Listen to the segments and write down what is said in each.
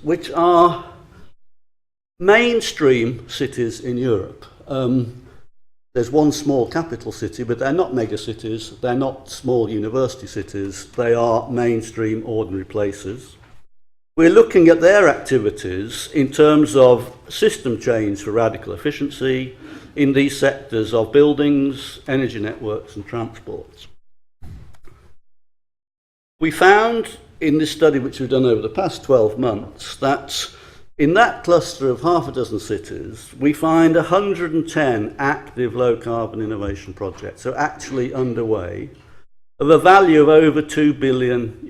which are mainstream cities in Europe. There's one small capital city, but they're not mega cities, they're not small university cities, they are mainstream ordinary places. We're looking at their activities in terms of system change for radical efficiency in these sectors of buildings, energy networks and transport. We found in this study, which we've done over the past 12 months, that in that cluster of half a dozen cities, we find 110 active low-carbon innovation projects, so actually underway, of a value of over €2 billion.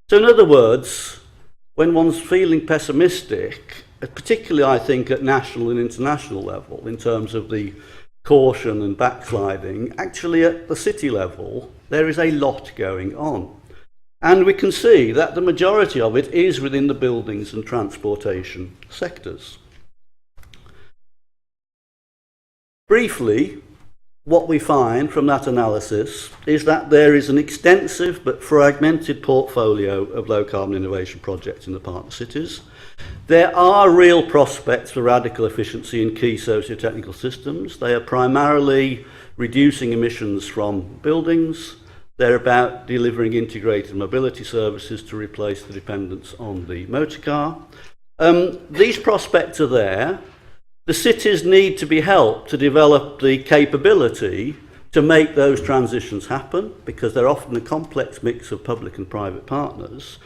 So in other words, when one's feeling pessimistic, particularly I think at national and international level, in terms of the caution and backsliding, actually at the city level, there is a lot going on. And we can see that the majority of it is within the buildings and transportation sectors. Briefly, what we find from that analysis is that there is an extensive but fragmented portfolio of low-carbon innovation projects in the partner cities. There are real prospects for radical efficiency in key socio-technical systems. They are primarily reducing emissions from buildings. They're about delivering integrated mobility services to replace the dependence on the motor car. These prospects are there. The cities need to be helped to develop the capability to make those transitions happen, because they're often a complex mix of public and private partners.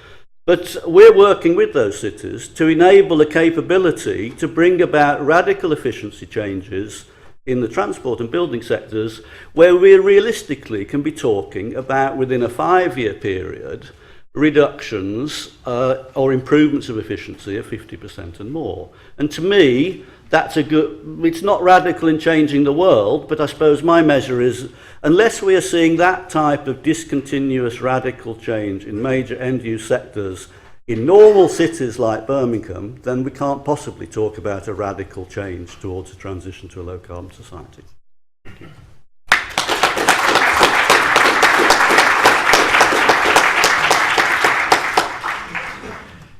But we're working with those cities to enable a capability to bring about radical efficiency changes in the transport and building sectors, where we realistically can be talking about, within a 5-year period, reductions or improvements of efficiency of 50% and more. And to me, that's a good, it's not radical in changing the world, but I suppose my measure is, unless we are seeing that type of discontinuous radical change in major end-use sectors in normal cities like Birmingham, then we can't possibly talk about a radical change towards a transition to a low-carbon society. Thank you.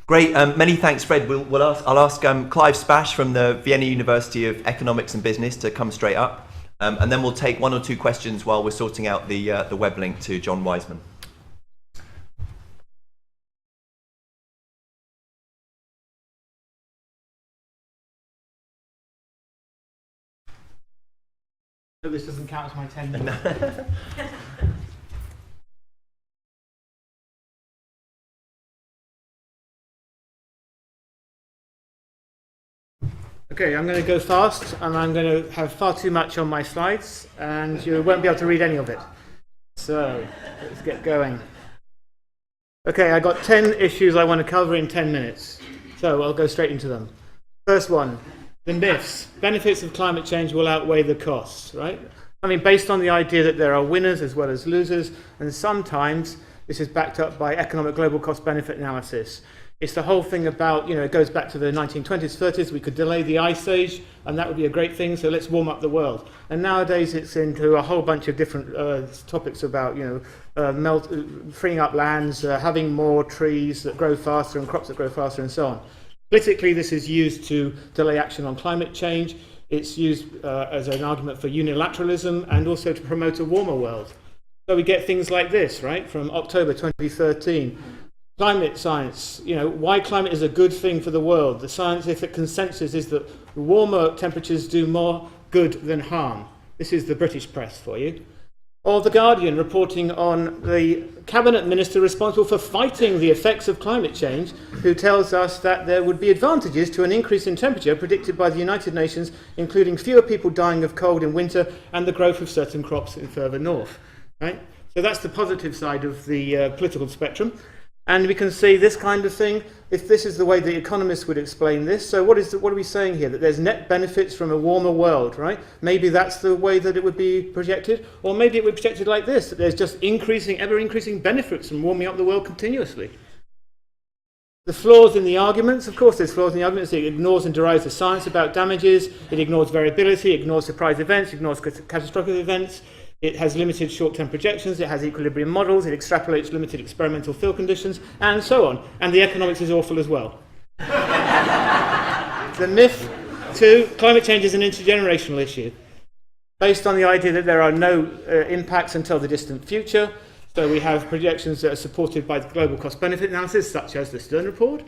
Great, many thanks, Fred. I'll ask Clive Spash from the Vienna University of Economics and Business to come straight up, and then we'll take 1 or 2 questions while we're sorting out the web link to John Wiseman. So this doesn't count as my 10 minutes. Okay, I'm going to go fast, and I'm going to have far too much on my slides, and you won't be able to read any of it. So, let's get going. Okay, I got 10 issues I want to cover in 10 minutes, so I'll go straight into them. First one, the myths. Benefits of climate change will outweigh the costs, right? I mean, based on the idea that there are winners as well as losers, and sometimes this is backed up by economic global cost benefit analysis. It's the whole thing about, it goes back to the 1920s, 30s, we could delay the ice age, and that would be a great thing, so let's warm up the world. And nowadays it's into a whole bunch of different topics about, freeing up lands, having more trees that grow faster and crops that grow faster and so on. Politically, this is used to delay action on climate change. It's used as an argument for unilateralism and also to promote a warmer world. So we get things like this, right, from October 2013. Climate science, why climate is a good thing for the world. The scientific consensus is that warmer temperatures do more good than harm. This is the British press for you. Or The Guardian reporting on the cabinet minister responsible for fighting the effects of climate change, who tells us that there would be advantages to an increase in temperature predicted by the United Nations, including fewer people dying of cold in winter and the growth of certain crops in further north. Right? So that's the positive side of the political spectrum. And we can see this kind of thing, if this is the way the economists would explain this. So what are we saying here? That there's net benefits from a warmer world, right? Maybe that's the way that it would be projected. Or maybe it would be projected like this, that there's just ever increasing benefits from warming up the world continuously. The flaws in the arguments, of course there's flaws in the arguments. It ignores and derives the science about damages. It ignores variability, ignores surprise events, ignores catastrophic events. It has limited short-term projections, it has equilibrium models, it extrapolates limited experimental field conditions, and so on. And the economics is awful as well. The myth 2, climate change is an intergenerational issue, based on the idea that there are no impacts until the distant future. So we have projections that are supported by the global cost-benefit analysis, such as the Stern report,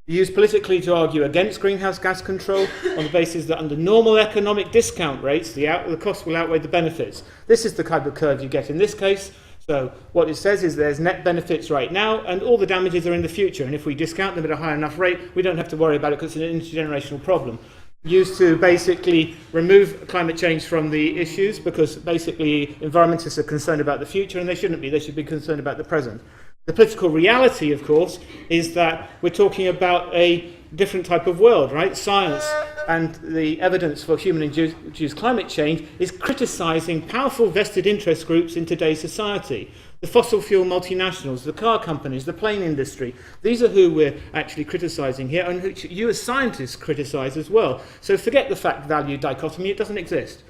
used politically to argue against greenhouse gas control on the basis that under normal economic discount rates, the cost will outweigh the benefits. This is the type of curve you get in this case. So what it says is there's net benefits right now, and all the damages are in the future. And if we discount them at a high enough rate, we don't have to worry about it because it's an intergenerational problem. Used to basically remove climate change from the issues because basically environmentalists are concerned about the future, and they shouldn't be. They should be concerned about the present. The political reality, of course, is that we're talking about a different type of world, right? Science and the evidence for human-induced climate change is criticising powerful vested interest groups in today's society. The fossil fuel multinationals, the car companies, the plane industry. These are who we're actually criticising here, and who you as scientists criticise as well. So forget the fact-value dichotomy, it doesn't exist.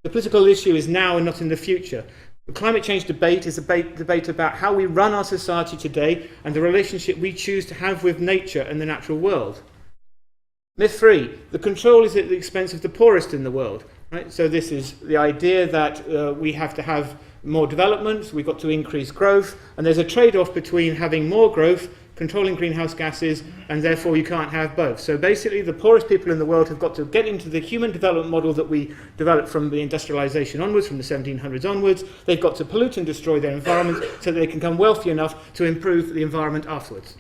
The political issue is now and not in the future. The climate change debate is a debate about how we run our society today and the relationship we choose to have with nature and the natural world. Myth 3, the control is at the expense of the poorest in the world. Right? So this is the idea that we have to have more development, we've got to increase growth, and there's a trade-off between having more growth, controlling greenhouse gases, and therefore you can't have both. So basically the poorest people in the world have got to get into the human development model that we developed from the industrialization onwards, from the 1700s onwards. They've got to pollute and destroy their environment so that they can become wealthy enough to improve the environment afterwards.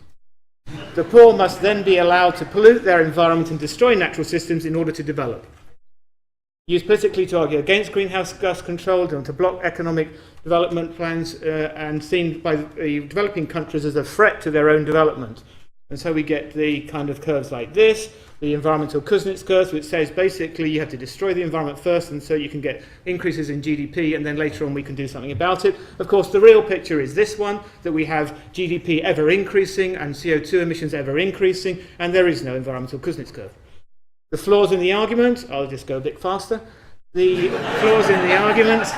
The poor must then be allowed to pollute their environment and destroy natural systems in order to develop. Used politically to argue against greenhouse gas control and to block economic development plans and seen by the developing countries as a threat to their own development. And so we get the kind of curves like this, the environmental Kuznets curve, which says basically you have to destroy the environment first and so you can get increases in GDP and then later on we can do something about it. Of course, the real picture is this one, that we have GDP ever increasing and CO2 emissions ever increasing, and there is no environmental Kuznets curve. The flaws in the argument, I'll just go a bit faster. The flaws in the argument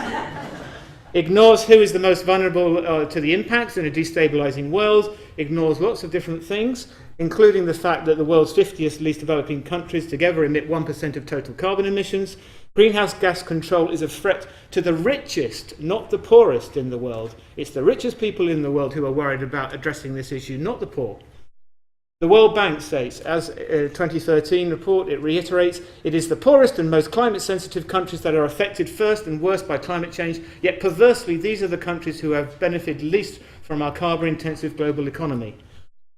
ignores who is the most vulnerable to the impacts in a destabilizing world, ignores lots of different things, including the fact that the world's 50th least developing countries together emit 1% of total carbon emissions. Greenhouse gas control is a threat to the richest, not the poorest in the world. It's the richest people in the world who are worried about addressing this issue, not the poor. The World Bank states, as a 2013 report, it reiterates, it is the poorest and most climate-sensitive countries that are affected first and worst by climate change, yet perversely, these are the countries who have benefited least from our carbon-intensive global economy.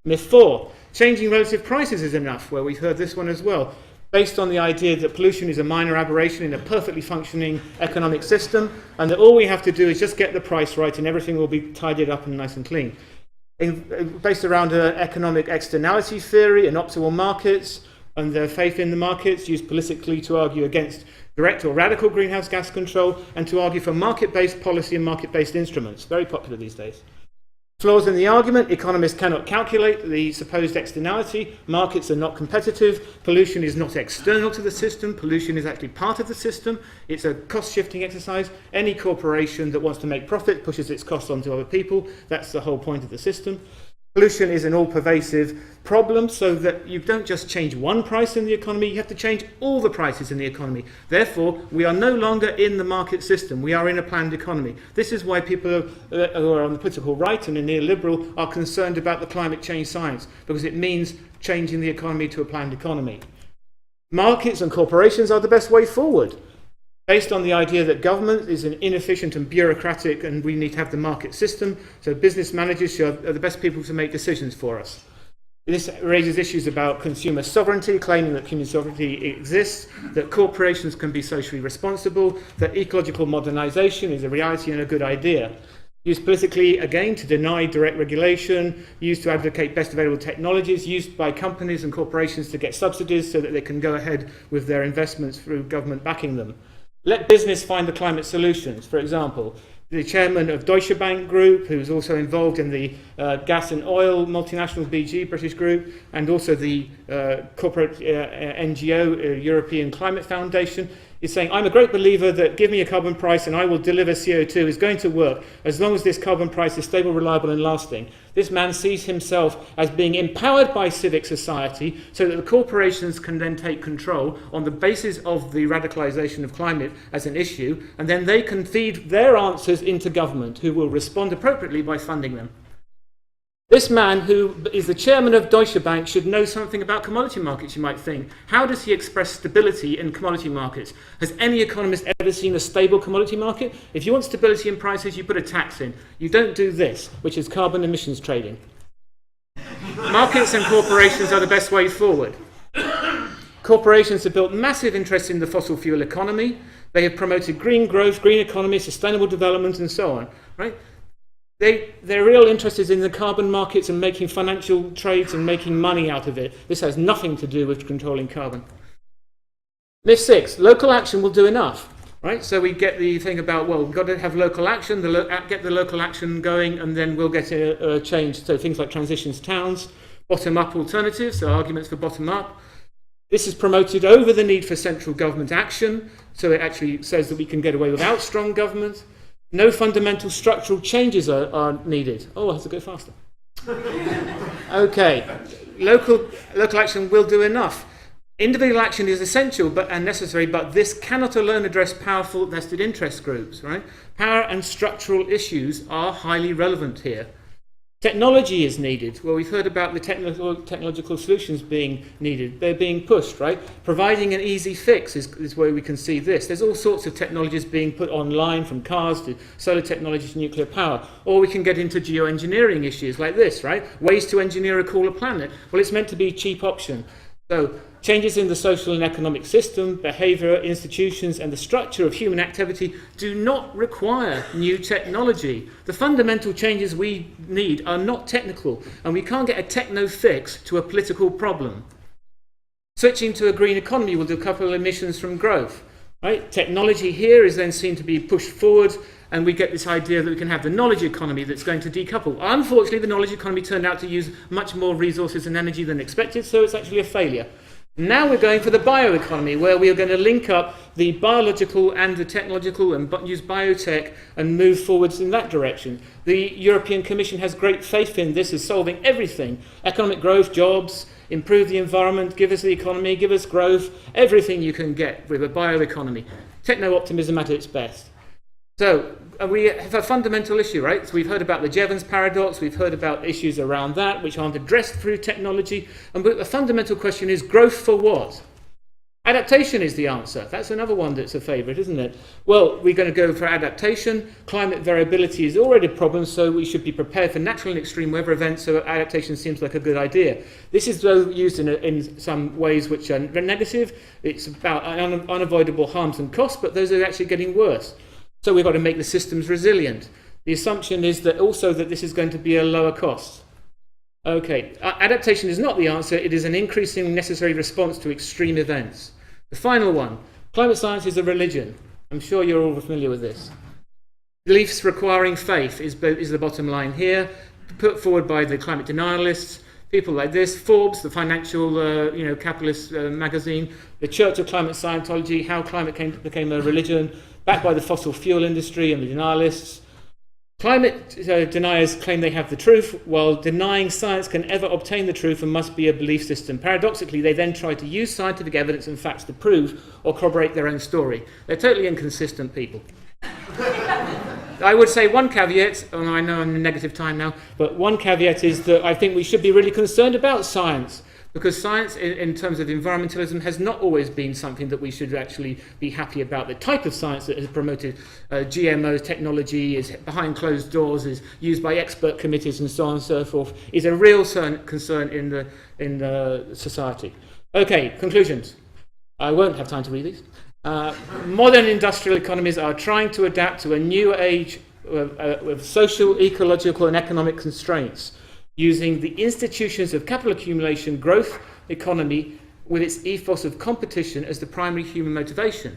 Myth 4, changing relative prices is enough, well, we've heard this one as well, based on the idea that pollution is a minor aberration in a perfectly functioning economic system, and that all we have to do is just get the price right and everything will be tidied up and nice and clean. Based around an economic externality theory and optimal markets and their faith in the markets, used politically to argue against direct or radical greenhouse gas control and to argue for market-based policy and market-based instruments. Very popular these days. Flaws in the argument, economists cannot calculate the supposed externality, markets are not competitive, pollution is not external to the system, pollution is actually part of the system, it's a cost-shifting exercise. Any corporation that wants to make profit pushes its costs onto other people, that's the whole point of the system. Pollution is an all-pervasive problem, so that you don't just change one price in the economy, you have to change all the prices in the economy. Therefore, we are no longer in the market system, we are in a planned economy. This is why people who are on the political right and are neoliberal are concerned about the climate change science, because it means changing the economy to a planned economy. Markets and corporations are the best way forward, based on the idea that government is an inefficient and bureaucratic and we need to have the market system, so business managers are the best people to make decisions for us. This raises issues about consumer sovereignty, claiming that consumer sovereignty exists, that corporations can be socially responsible, that ecological modernization is a reality and a good idea. Used politically, again, to deny direct regulation, used to advocate best available technologies, used by companies and corporations to get subsidies so that they can go ahead with their investments through government backing them. Let business find the climate solutions. For example, the chairman of Deutsche Bank Group, who's also involved in the gas and oil multinational BG, British group, and also the corporate NGO, European Climate Foundation, He's saying, I'm a great believer that give me a carbon price and I will deliver CO2 is going to work as long as this carbon price is stable, reliable and lasting. This man sees himself as being empowered by civic society so that the corporations can then take control on the basis of the radicalization of climate as an issue, and then they can feed their answers into government, who will respond appropriately by funding them. This man, who is the chairman of Deutsche Bank, should know something about commodity markets, you might think. How does he express stability in commodity markets? Has any economist ever seen a stable commodity market? If you want stability in prices, you put a tax in. You don't do this, which is carbon emissions trading. Markets and corporations are the best way forward. Corporations have built massive interest in the fossil fuel economy. They have promoted green growth, green economy, sustainable development, and so on, right? Their real interest is in the carbon markets and making financial trades and making money out of it. This has nothing to do with controlling carbon. Myth 6, local action will do enough. Right? So we get the thing about, well, we've got to have local action, get the local action going, and then we'll get a change. So things like transitions towns, bottom-up alternatives, so arguments for bottom-up. This is promoted over the need for central government action, so it actually says that we can get away without strong government. No fundamental structural changes are needed. Oh, I have to go faster. Okay, local action will do enough. Individual action is essential and necessary, but this cannot alone address powerful vested interest groups. Right? Power and structural issues are highly relevant here. Technology is needed. Well, we've heard about the technological solutions being needed. They're being pushed, right? Providing an easy fix is where we can see this. There's all sorts of technologies being put online, from cars to solar technology to nuclear power. Or we can get into geoengineering issues like this, right? Ways to engineer a cooler planet. Well, it's meant to be a cheap option. So changes in the social and economic system, behaviour, institutions, and the structure of human activity do not require new technology. The fundamental changes we need are not technical, and we can't get a techno fix to a political problem. Switching to a green economy will decouple emissions from growth. Right? Technology here is then seen to be pushed forward, and we get this idea that we can have the knowledge economy that's going to decouple. Unfortunately, the knowledge economy turned out to use much more resources and energy than expected, so it's actually a failure. Now we're going for the bioeconomy, where we are going to link up the biological and the technological and use biotech and move forwards in that direction. The European Commission has great faith in this as solving everything. Economic growth, jobs, improve the environment, give us the economy, give us growth, everything you can get with a bioeconomy. Techno-optimism at its best. So we have a fundamental issue, right? So we've heard about the Jevons paradox, we've heard about issues around that which aren't addressed through technology, and the fundamental question is growth for what? Adaptation is the answer. That's another one that's a favourite, isn't it? Well, we're going to go for adaptation. Climate variability is already a problem, so we should be prepared for natural and extreme weather events, so adaptation seems like a good idea. This is, though, used in some ways which are negative. It's about unavoidable harms and costs, but those are actually getting worse. So we've got to make the systems resilient. The assumption is that also that this is going to be a lower cost. Okay, adaptation is not the answer. It is an increasing necessary response to extreme events. The final one, climate science is a religion. I'm sure you're all familiar with this. Beliefs requiring faith is the bottom line here, put forward by the climate denialists, people like this, Forbes, the financial capitalist magazine, the Church of Climate Scientology, how climate became a religion, backed by the fossil fuel industry and the denialists. Climate deniers claim they have the truth, while denying science can ever obtain the truth and must be a belief system. Paradoxically, they then try to use scientific evidence and facts to prove or corroborate their own story. They're totally inconsistent people. I would say one caveat, and I know I'm in negative time now, but one caveat is that I think we should be really concerned about science, because science, in terms of environmentalism, has not always been something that we should actually be happy about. The type of science that has promoted GMO technology, is behind closed doors, is used by expert committees and so on and so forth, is a real concern in the society. Okay, conclusions. I won't have time to read these. Modern industrial economies are trying to adapt to a new age of social, ecological and economic constraints, using the institutions of capital accumulation, growth economy, with its ethos of competition as the primary human motivation.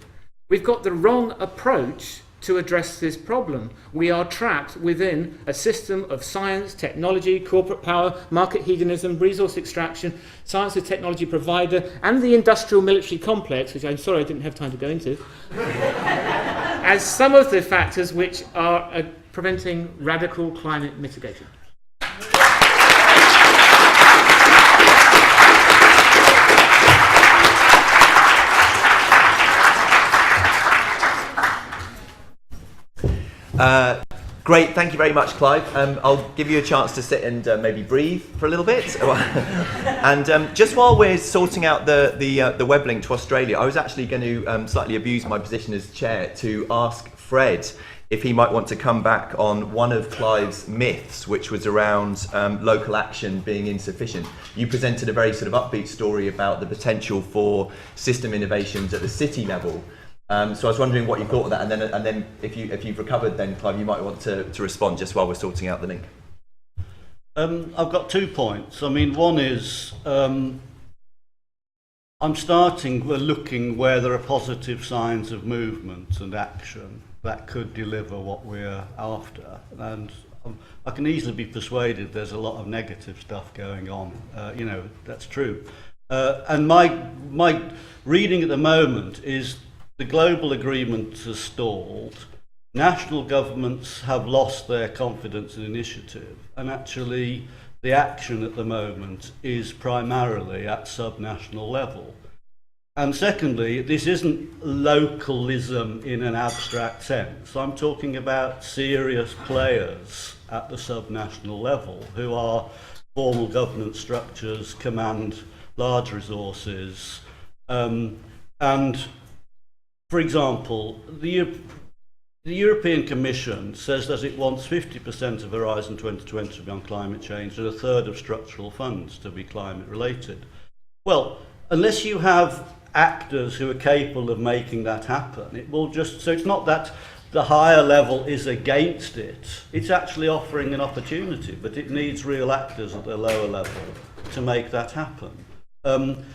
We've got the wrong approach to address this problem. We are trapped within a system of science, technology, corporate power, market hedonism, resource extraction, science and technology provider, and the industrial military complex, which I'm sorry I didn't have time to go into, as some of the factors which are preventing radical climate mitigation. Great, thank you very much, Clive. I'll give you a chance to sit and maybe breathe for a little bit. And just while we're sorting out the web link to Australia, I was actually going to slightly abuse my position as chair to ask Fred if he might want to come back on one of Clive's myths, which was around local action being insufficient. You presented a very sort of upbeat story about the potential for system innovations at the city level. So I was wondering what you thought of that, and then if you've recovered, then Clive, you might want to respond just while we're sorting out the link. I've got 2 points. I mean, one is we're looking where there are positive signs of movement and action that could deliver what we're after, and I can easily be persuaded there's a lot of negative stuff going on. That's true. And my reading at the moment is the global agreement has stalled. National governments have lost their confidence in initiative, and actually the action at the moment is primarily at subnational level. And secondly, this isn't localism in an abstract sense. I'm talking about serious players at the subnational level who are formal governance structures, command large resources, and for example, the European Commission says that it wants 50% of Horizon 2020 to be on climate change and a third of structural funds to be climate related. Well, unless you have actors who are capable of making that happen, it will just, so it's not that the higher level is against it, it's actually offering an opportunity, but it needs real actors at the lower level to make that happen.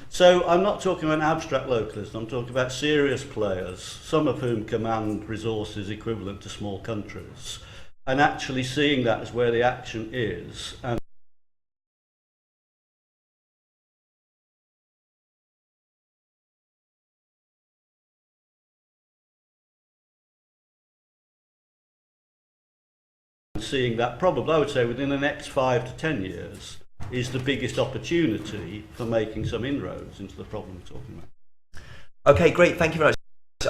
So I'm not talking about abstract localism, I'm talking about serious players, some of whom command resources equivalent to small countries, and actually seeing that as where the action is. And seeing that probably, I would say, within the next 5 to 10 years, is the biggest opportunity for making some inroads into the problem we're talking about. Okay, great. Thank you very much.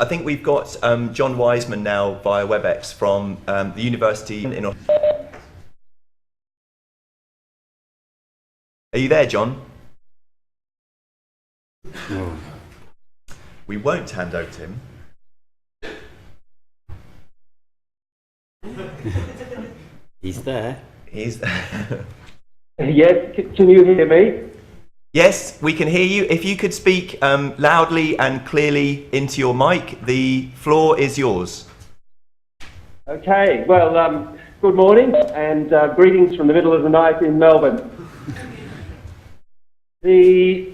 I think we've got John Wiseman now via WebEx from the University in... Are you there, John? No. We won't hand over to him. He's there. He's there. Yes, can you hear me? Yes, we can hear you. If you could speak loudly and clearly into your mic, the floor is yours. Okay, well, good morning and greetings from the middle of the night in Melbourne. The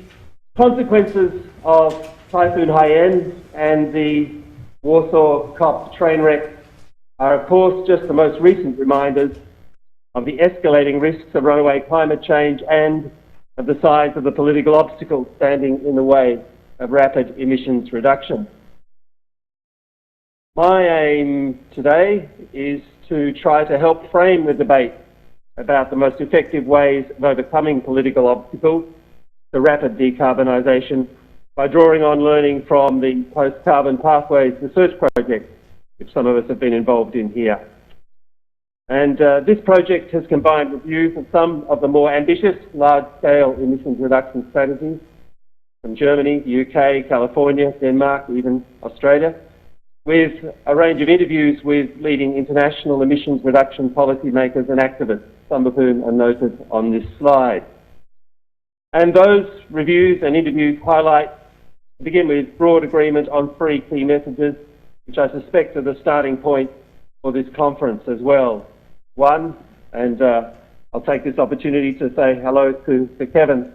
consequences of Typhoon Haiyan and the Warsaw COP train wreck are, of course, just the most recent reminders of the escalating risks of runaway climate change and of the size of the political obstacles standing in the way of rapid emissions reduction. My aim today is to try to help frame the debate about the most effective ways of overcoming political obstacles to rapid decarbonisation by drawing on learning from the Post-Carbon Pathways research project, which some of us have been involved in here. And this project has combined reviews of some of the more ambitious large-scale emissions reduction strategies from Germany, the UK, California, Denmark, even Australia, with a range of interviews with leading international emissions reduction policymakers and activists, some of whom are noted on this slide. And those reviews and interviews highlight, to begin with, broad agreement on 3 key messages, which I suspect are the starting point for this conference as well. One, and I'll take this opportunity to say hello to Kevin.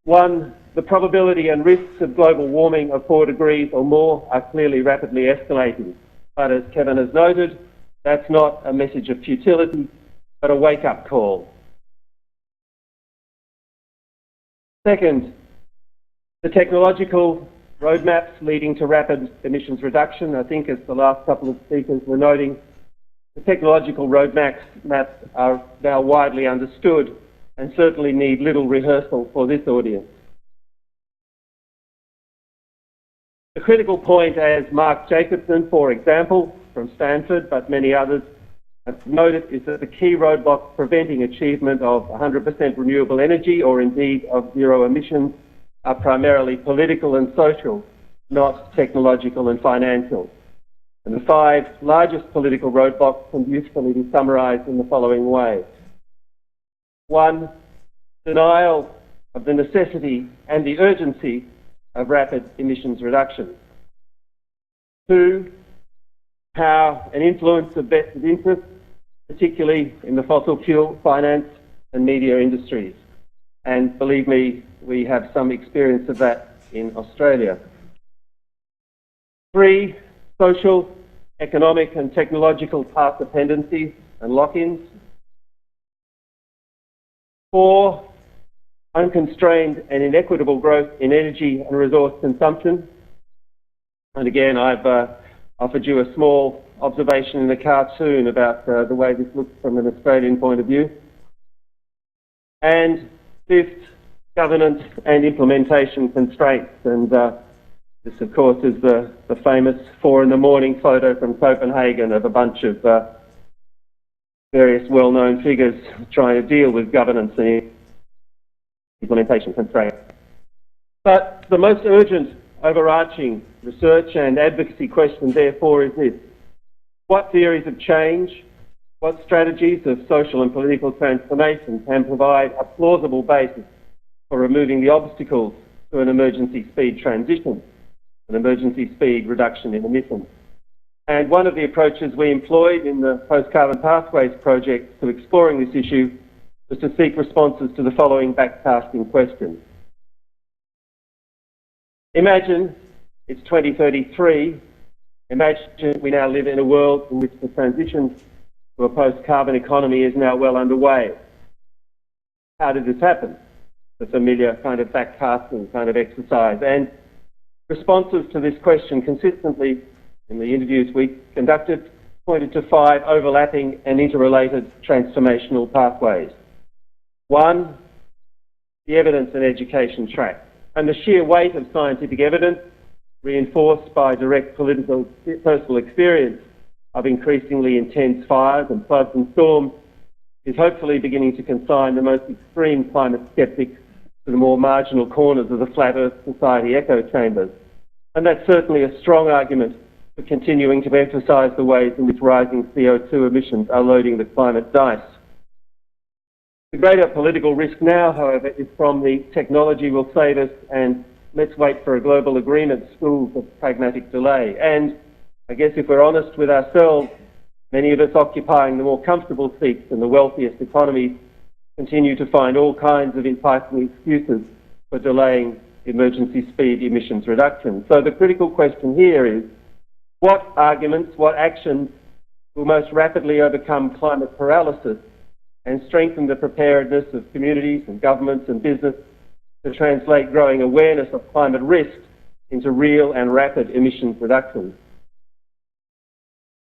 One, the probability and risks of global warming of 4 degrees or more are clearly rapidly escalating, But as Kevin has noted, that's not a message of futility, but a wake-up call. Second, the technological roadmaps leading to rapid emissions reduction. I think, as the last couple of speakers were noting, the technological roadmaps are now widely understood and certainly need little rehearsal for this audience. The critical point, as Mark Jacobson, for example, from Stanford, but many others have noted, is that the key roadblocks preventing achievement of 100% renewable energy, or indeed of zero emissions, are primarily political and social, not technological and financial. And the 5 largest political roadblocks can usefully be summarised in the following way. 1, denial of the necessity and the urgency of rapid emissions reduction. 2, power and influence of vested interests, particularly in the fossil fuel, finance and media industries. And believe me, we have some experience of that in Australia. 3, social, economic and technological path dependencies and lock-ins. 4, unconstrained and inequitable growth in energy and resource consumption. And again, I've offered you a small observation in the cartoon about the way this looks from an Australian point of view. And 5th, governance and implementation constraints. And this, of course, is the famous 4 in the morning photo from Copenhagen of a bunch of various well-known figures trying to deal with governance and implementation constraints. But the most urgent, overarching research and advocacy question, therefore, is this: what theories of change, what strategies of social and political transformation can provide a plausible basis for removing the obstacles to an emergency speed transition, an emergency speed reduction in emissions? And one of the approaches we employed in the Post-Carbon Pathways project to exploring this issue was to seek responses to the following backcasting questions. Imagine it's 2033. Imagine we now live in a world in which the transition to a post-carbon economy is now well underway. How did this happen? The familiar kind of backcasting kind of exercise. And responses to this question consistently in the interviews we conducted pointed to 5 overlapping and interrelated transformational pathways. 1, the evidence and education track. And the sheer weight of scientific evidence, reinforced by direct political personal experience of increasingly intense fires and floods and storms, is hopefully beginning to consign the most extreme climate skeptics to the more marginal corners of the Flat Earth Society echo chambers. And that's certainly a strong argument for continuing to emphasise the ways in which rising CO2 emissions are loading the climate dice. The greater political risk now, however, is from the technology will save us and let's wait for a global agreement schools of pragmatic delay. And I guess if we're honest with ourselves, many of us occupying the more comfortable seats in the wealthiest economies continue to find all kinds of enticing excuses for delaying emergency speed emissions reduction. So the critical question here is, what arguments, what actions will most rapidly overcome climate paralysis and strengthen the preparedness of communities and governments and business to translate growing awareness of climate risk into real and rapid emissions reductions?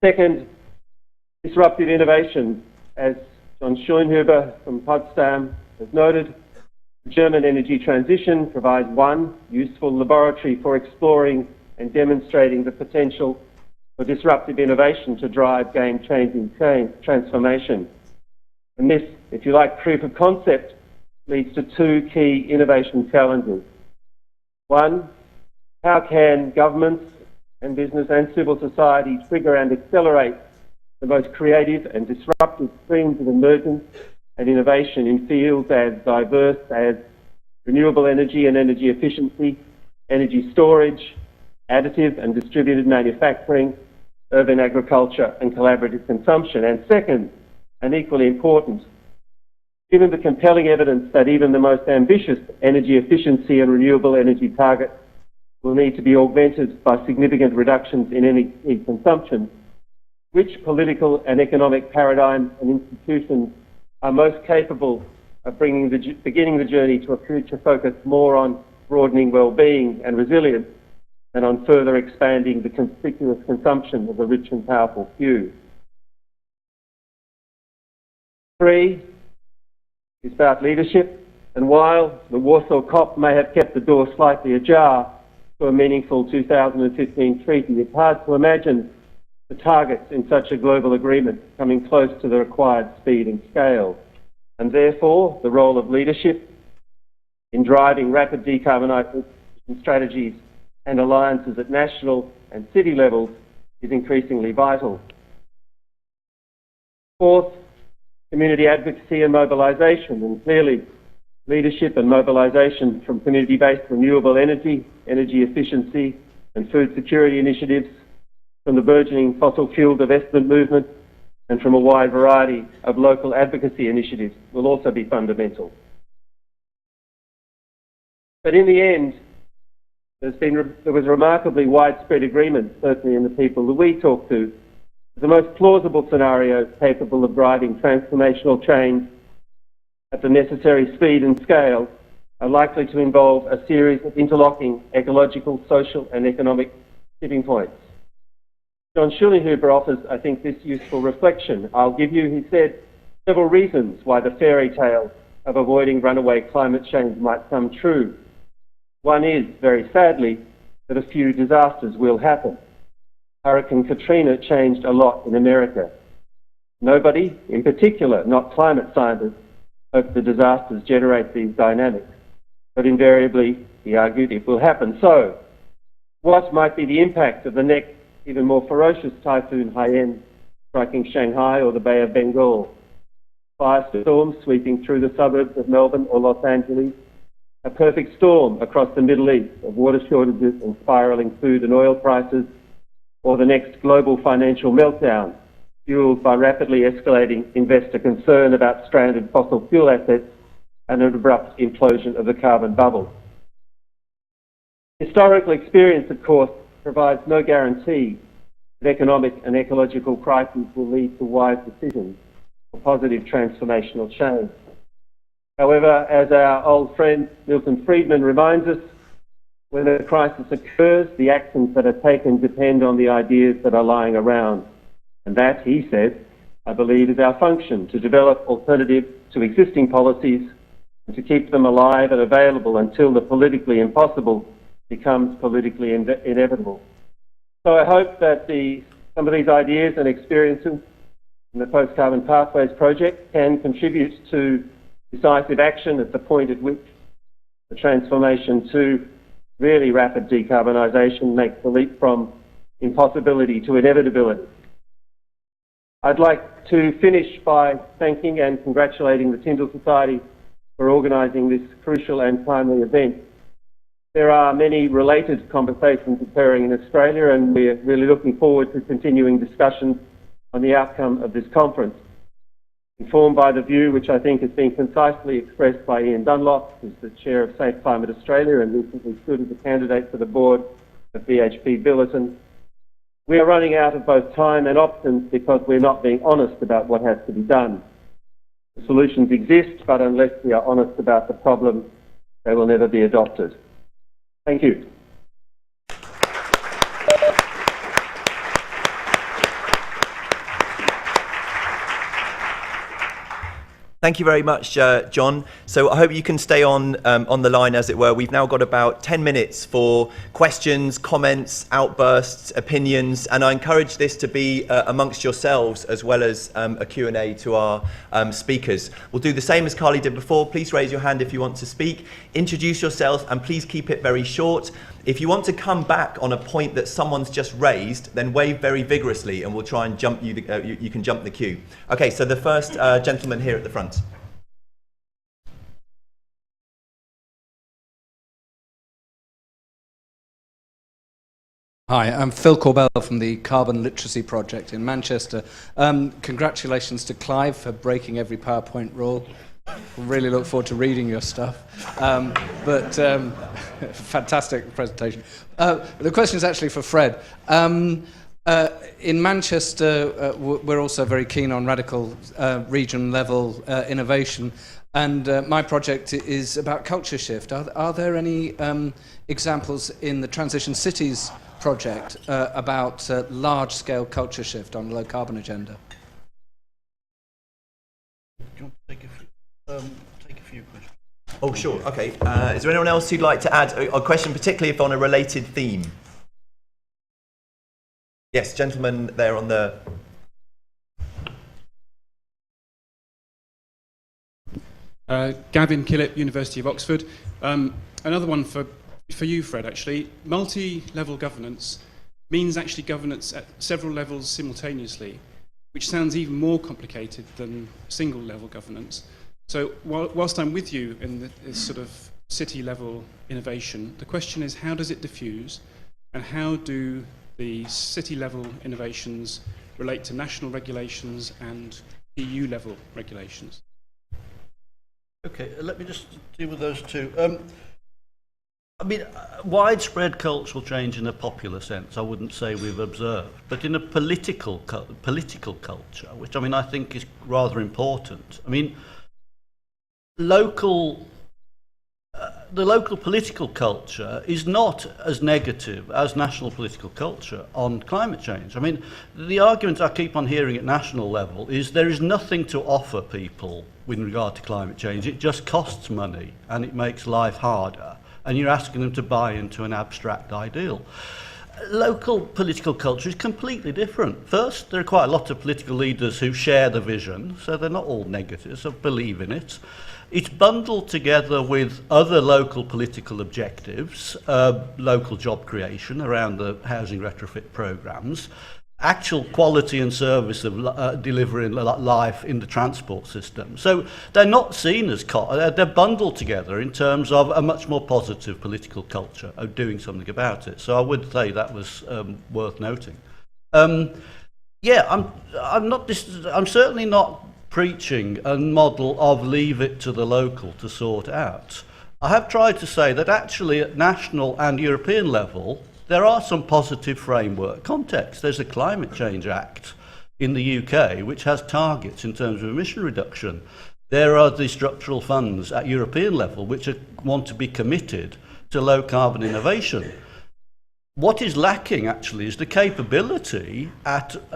Second, disruptive innovation. As John Schoenhuber from Potsdam has noted, the German energy transition provides one useful laboratory for exploring and demonstrating the potential for disruptive innovation to drive game-changing transformation. And this, if you like, proof of concept leads to 2 key innovation challenges. 1, how can governments and business and civil society trigger and accelerate the most creative and disruptive streams of emergence and innovation in fields as diverse as renewable energy and energy efficiency, energy storage, additive and distributed manufacturing, urban agriculture and collaborative consumption? And second, and equally important, given the compelling evidence that even the most ambitious energy efficiency and renewable energy targets will need to be augmented by significant reductions in energy consumption, which political and economic paradigms and institutions are most capable of beginning the journey to a future focused more on broadening well-being and resilience than on further expanding the conspicuous consumption of the rich and powerful few. 3 is about leadership, and while the Warsaw COP may have kept the door slightly ajar to a meaningful 2015 treaty, it's hard to imagine the targets in such a global agreement coming close to the required speed and scale. And therefore, the role of leadership in driving rapid decarbonisation strategies and alliances at national and city levels is increasingly vital. 4th, community advocacy and mobilisation, and clearly leadership and mobilisation from community-based renewable energy, energy efficiency and food security initiatives, from the burgeoning fossil fuel divestment movement, and from a wide variety of local advocacy initiatives will also be fundamental. But in the end, there was remarkably widespread agreement, certainly in the people that we talked to, the most plausible scenarios capable of driving transformational change at the necessary speed and scale are likely to involve a series of interlocking ecological, social and economic tipping points. John Schulinghuber offers, I think, this useful reflection. I'll give you, he said, several reasons why the fairy tale of avoiding runaway climate change might come true. One is, very sadly, that a few disasters will happen. Hurricane Katrina changed a lot in America. Nobody, in particular, not climate scientists, hope the disasters generate these dynamics. But invariably, he argued, it will happen. So, what might be the impact of the next, even more ferocious typhoon Haiyan striking Shanghai or the Bay of Bengal? Firestorms sweeping through the suburbs of Melbourne or Los Angeles, a perfect storm across the Middle East of water shortages and spiralling food and oil prices, or the next global financial meltdown fueled by rapidly escalating investor concern about stranded fossil fuel assets and an abrupt implosion of the carbon bubble. Historical experience, of course, provides no guarantee that economic and ecological crises will lead to wise decisions or positive transformational change. However, as our old friend Milton Friedman reminds us, when a crisis occurs, the actions that are taken depend on the ideas that are lying around. And that, he said, I believe is our function, to develop alternatives to existing policies and to keep them alive and available until the politically impossible becomes politically inevitable. So I hope that some of these ideas and experiences in the Post-Carbon Pathways project can contribute to decisive action at the point at which the transformation to really rapid decarbonisation makes the leap from impossibility to inevitability. I'd like to finish by thanking and congratulating the Tyndall Society for organising this crucial and timely event. There are many related conversations occurring in Australia, and we're really looking forward to continuing discussions on the outcome of this conference. Informed by the view which I think has been concisely expressed by Ian Dunlop, who's the chair of Safe Climate Australia and recently stood as a candidate for the board of BHP Billiton, we are running out of both time and options because we're not being honest about what has to be done. The solutions exist, but unless we are honest about the problem, they will never be adopted. Thank you. Thank you very much, John. So I hope you can stay on the line, as it were. We've now got about 10 minutes for questions, comments, outbursts, opinions, and I encourage this to be amongst yourselves as well as a Q&A to our speakers. We'll do the same as Carly did before. Please raise your hand if you want to speak. Introduce yourself and please keep it very short. If you want to come back on a point that someone's just raised, then wave very vigorously and we'll try and jump you, you can jump the queue. Okay, so the first gentleman here at the front. Hi, I'm Phil Corbell from the Carbon Literacy Project in Manchester. Congratulations to Clive for breaking every PowerPoint rule. Really look forward to reading your stuff. Fantastic presentation. The question is actually for Fred. In Manchester, we're also very keen on radical region-level innovation, and my project is about culture shift. Are there any examples in the Transition Cities project about large-scale culture shift on a low-carbon agenda? Do you want to take a few questions? Oh, sure. Okay. Is there anyone else who'd like to add a question, particularly if on a related theme? Yes, gentleman there on the... Gavin Killip, University of Oxford. Another one for you, Fred, actually. Multi-level governance means actually governance at several levels simultaneously, which sounds even more complicated than single-level governance. So whilst I'm with you in this sort of city-level innovation, the question is, how does it diffuse, and how do the city-level innovations relate to national regulations and EU-level regulations? Okay, let me just deal with those two. I mean, widespread cultural change in a popular sense, I wouldn't say we've observed, but in a political culture, which I mean I think is rather important. I mean, the local political culture is not as negative as national political culture on climate change. I mean, the argument I keep on hearing at national level is there is nothing to offer people with regard to climate change. It just costs money and it makes life harder, and you're asking them to buy into an abstract ideal. Local political culture is completely different. First, there are quite a lot of political leaders who share the vision, so they're not all negatives, so believe in it. It's bundled together with other local political objectives, local job creation around the housing retrofit programmes, actual quality and service of delivering life in the transport system. So they're not seen as, they're bundled together in terms of a much more positive political culture of doing something about it. So I would say that was worth noting. Yeah, I'm certainly not preaching a model of leave it to the local to sort out. I have tried to say that actually at national and European level, there are some positive framework contexts. There's a Climate Change Act in the UK which has targets in terms of emission reduction. There are the structural funds at European level which want to be committed to low carbon innovation. What is lacking actually is the capability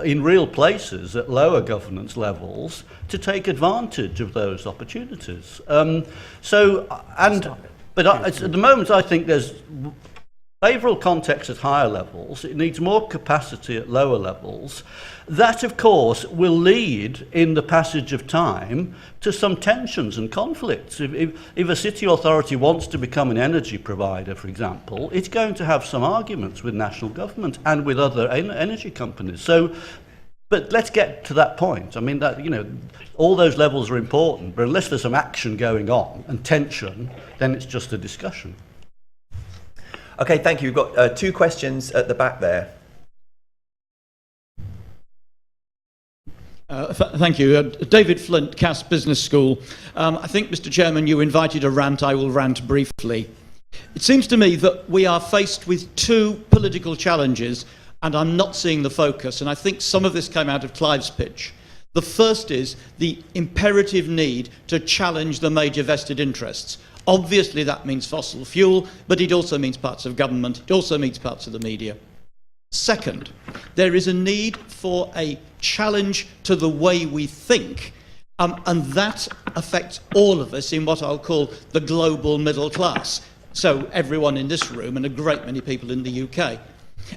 in real places at lower governance levels to take advantage of those opportunities. At the moment I think there's favourable context at higher levels. It needs more capacity at lower levels. That, of course, will lead in the passage of time to some tensions and conflicts. If a city authority wants to become an energy provider, for example, it's going to have some arguments with national government and with other energy companies. But let's get to that point. I mean, that, you know, all those levels are important, but unless there's some action going on and tension, then it's just a discussion. Okay, thank you. We've got two questions at the back there. Thank you. David Flint, Cass Business School. I think, Mr. Chairman, you invited a rant. I will rant briefly. It seems to me that we are faced with two political challenges, and I'm not seeing the focus. And I think some of this came out of Clive's pitch. The first is the imperative need to challenge the major vested interests. Obviously, that means fossil fuel, but it also means parts of government. It also means parts of the media. Second, there is a need for a challenge to the way we think, and that affects all of us in what I'll call the global middle class. So everyone in this room and a great many people in the UK.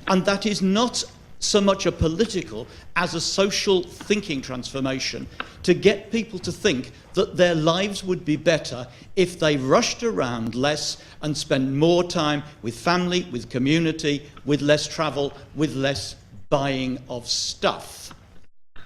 And that is not so much a political as a social thinking transformation to get people to think that their lives would be better if they rushed around less and spent more time with family, with community, with less travel, with less buying of stuff.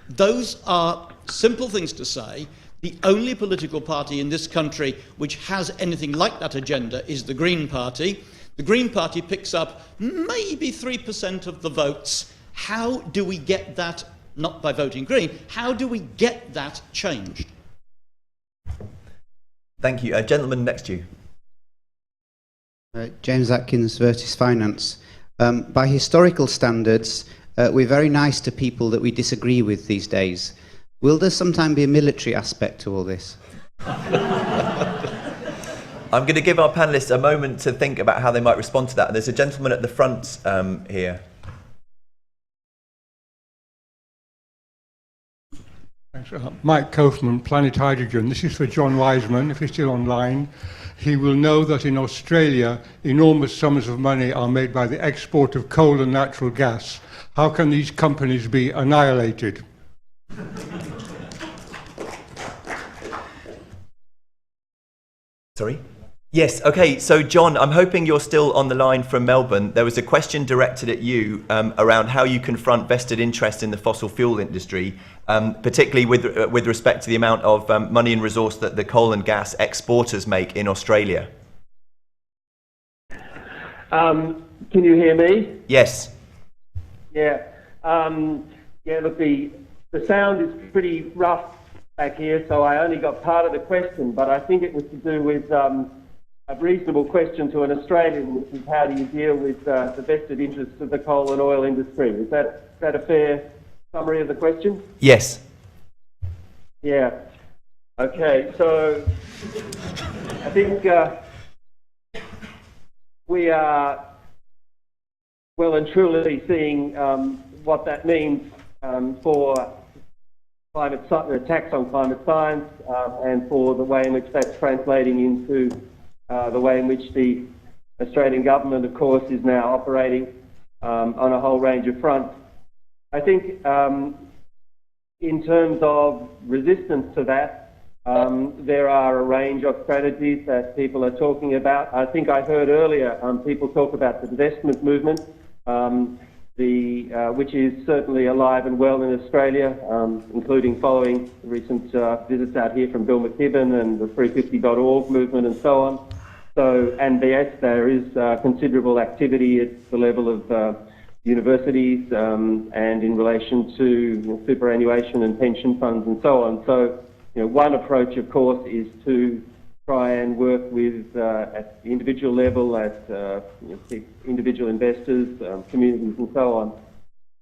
Those are simple things to say. The only political party in this country which has anything like that agenda is the Green Party. The Green Party picks up maybe 3% of the votes. How do we get that, not by voting Green, how do we get that changed? Thank you. A gentleman next to you. James Atkins, Vertis Finance. By historical standards, we're very nice to people that we disagree with these days. Will there sometime be a military aspect to all this? I'm going to give our panellists a moment to think about how they might respond to that. There's a gentleman at the front here. Thanks. Mike Kaufman, Planet Hydrogen. This is for John Wiseman, if he's still online. He will know that in Australia, enormous sums of money are made by the export of coal and natural gas. How can these companies be annihilated? Sorry? Yes, okay, so John, I'm hoping you're still on the line from Melbourne. There was a question directed at you around how you confront vested interest in the fossil fuel industry, particularly with respect to the amount of money and resource that the coal and gas exporters make in Australia. Can you hear me? Yes. Yeah. Look, the sound is pretty rough back here, so I only got part of the question, but I think it was to do with a reasonable question to an Australian, which is how do you deal with the vested interests of the coal and oil industry? Is that a fair summary of the question? Yes. Yeah. Okay, so I think we are well and truly seeing what that means for attacks on climate science and for the way in which that's translating into the way in which the Australian government, of course, is now operating on a whole range of fronts. I think in terms of resistance to that, there are a range of strategies that people are talking about. I think I heard earlier people talk about the divestment movement, which is certainly alive and well in Australia, including following recent visits out here from Bill McKibben and the 350.org movement and so on. So, and yes, there is considerable activity at the level of universities and in relation to superannuation and pension funds and so on. So, one approach, of course, is to try and work with at the individual level, at individual investors, communities and so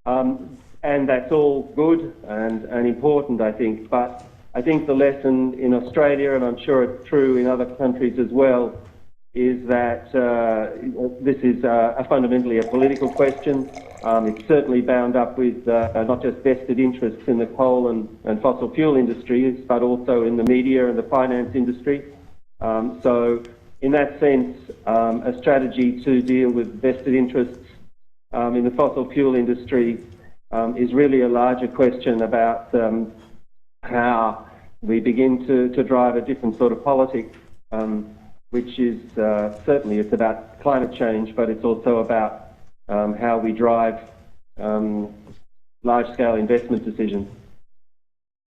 on. And that's all good and important, I think. But I think the lesson in Australia, and I'm sure it's true in other countries as well, is that this is fundamentally a political question. It's certainly bound up with not just vested interests in the coal and fossil fuel industries, but also in the media and the finance industry. So in that sense, a strategy to deal with vested interests in the fossil fuel industry is really a larger question about how we begin to drive a different sort of politics, which is certainly it's about climate change, but it's also about how we drive large-scale investment decisions.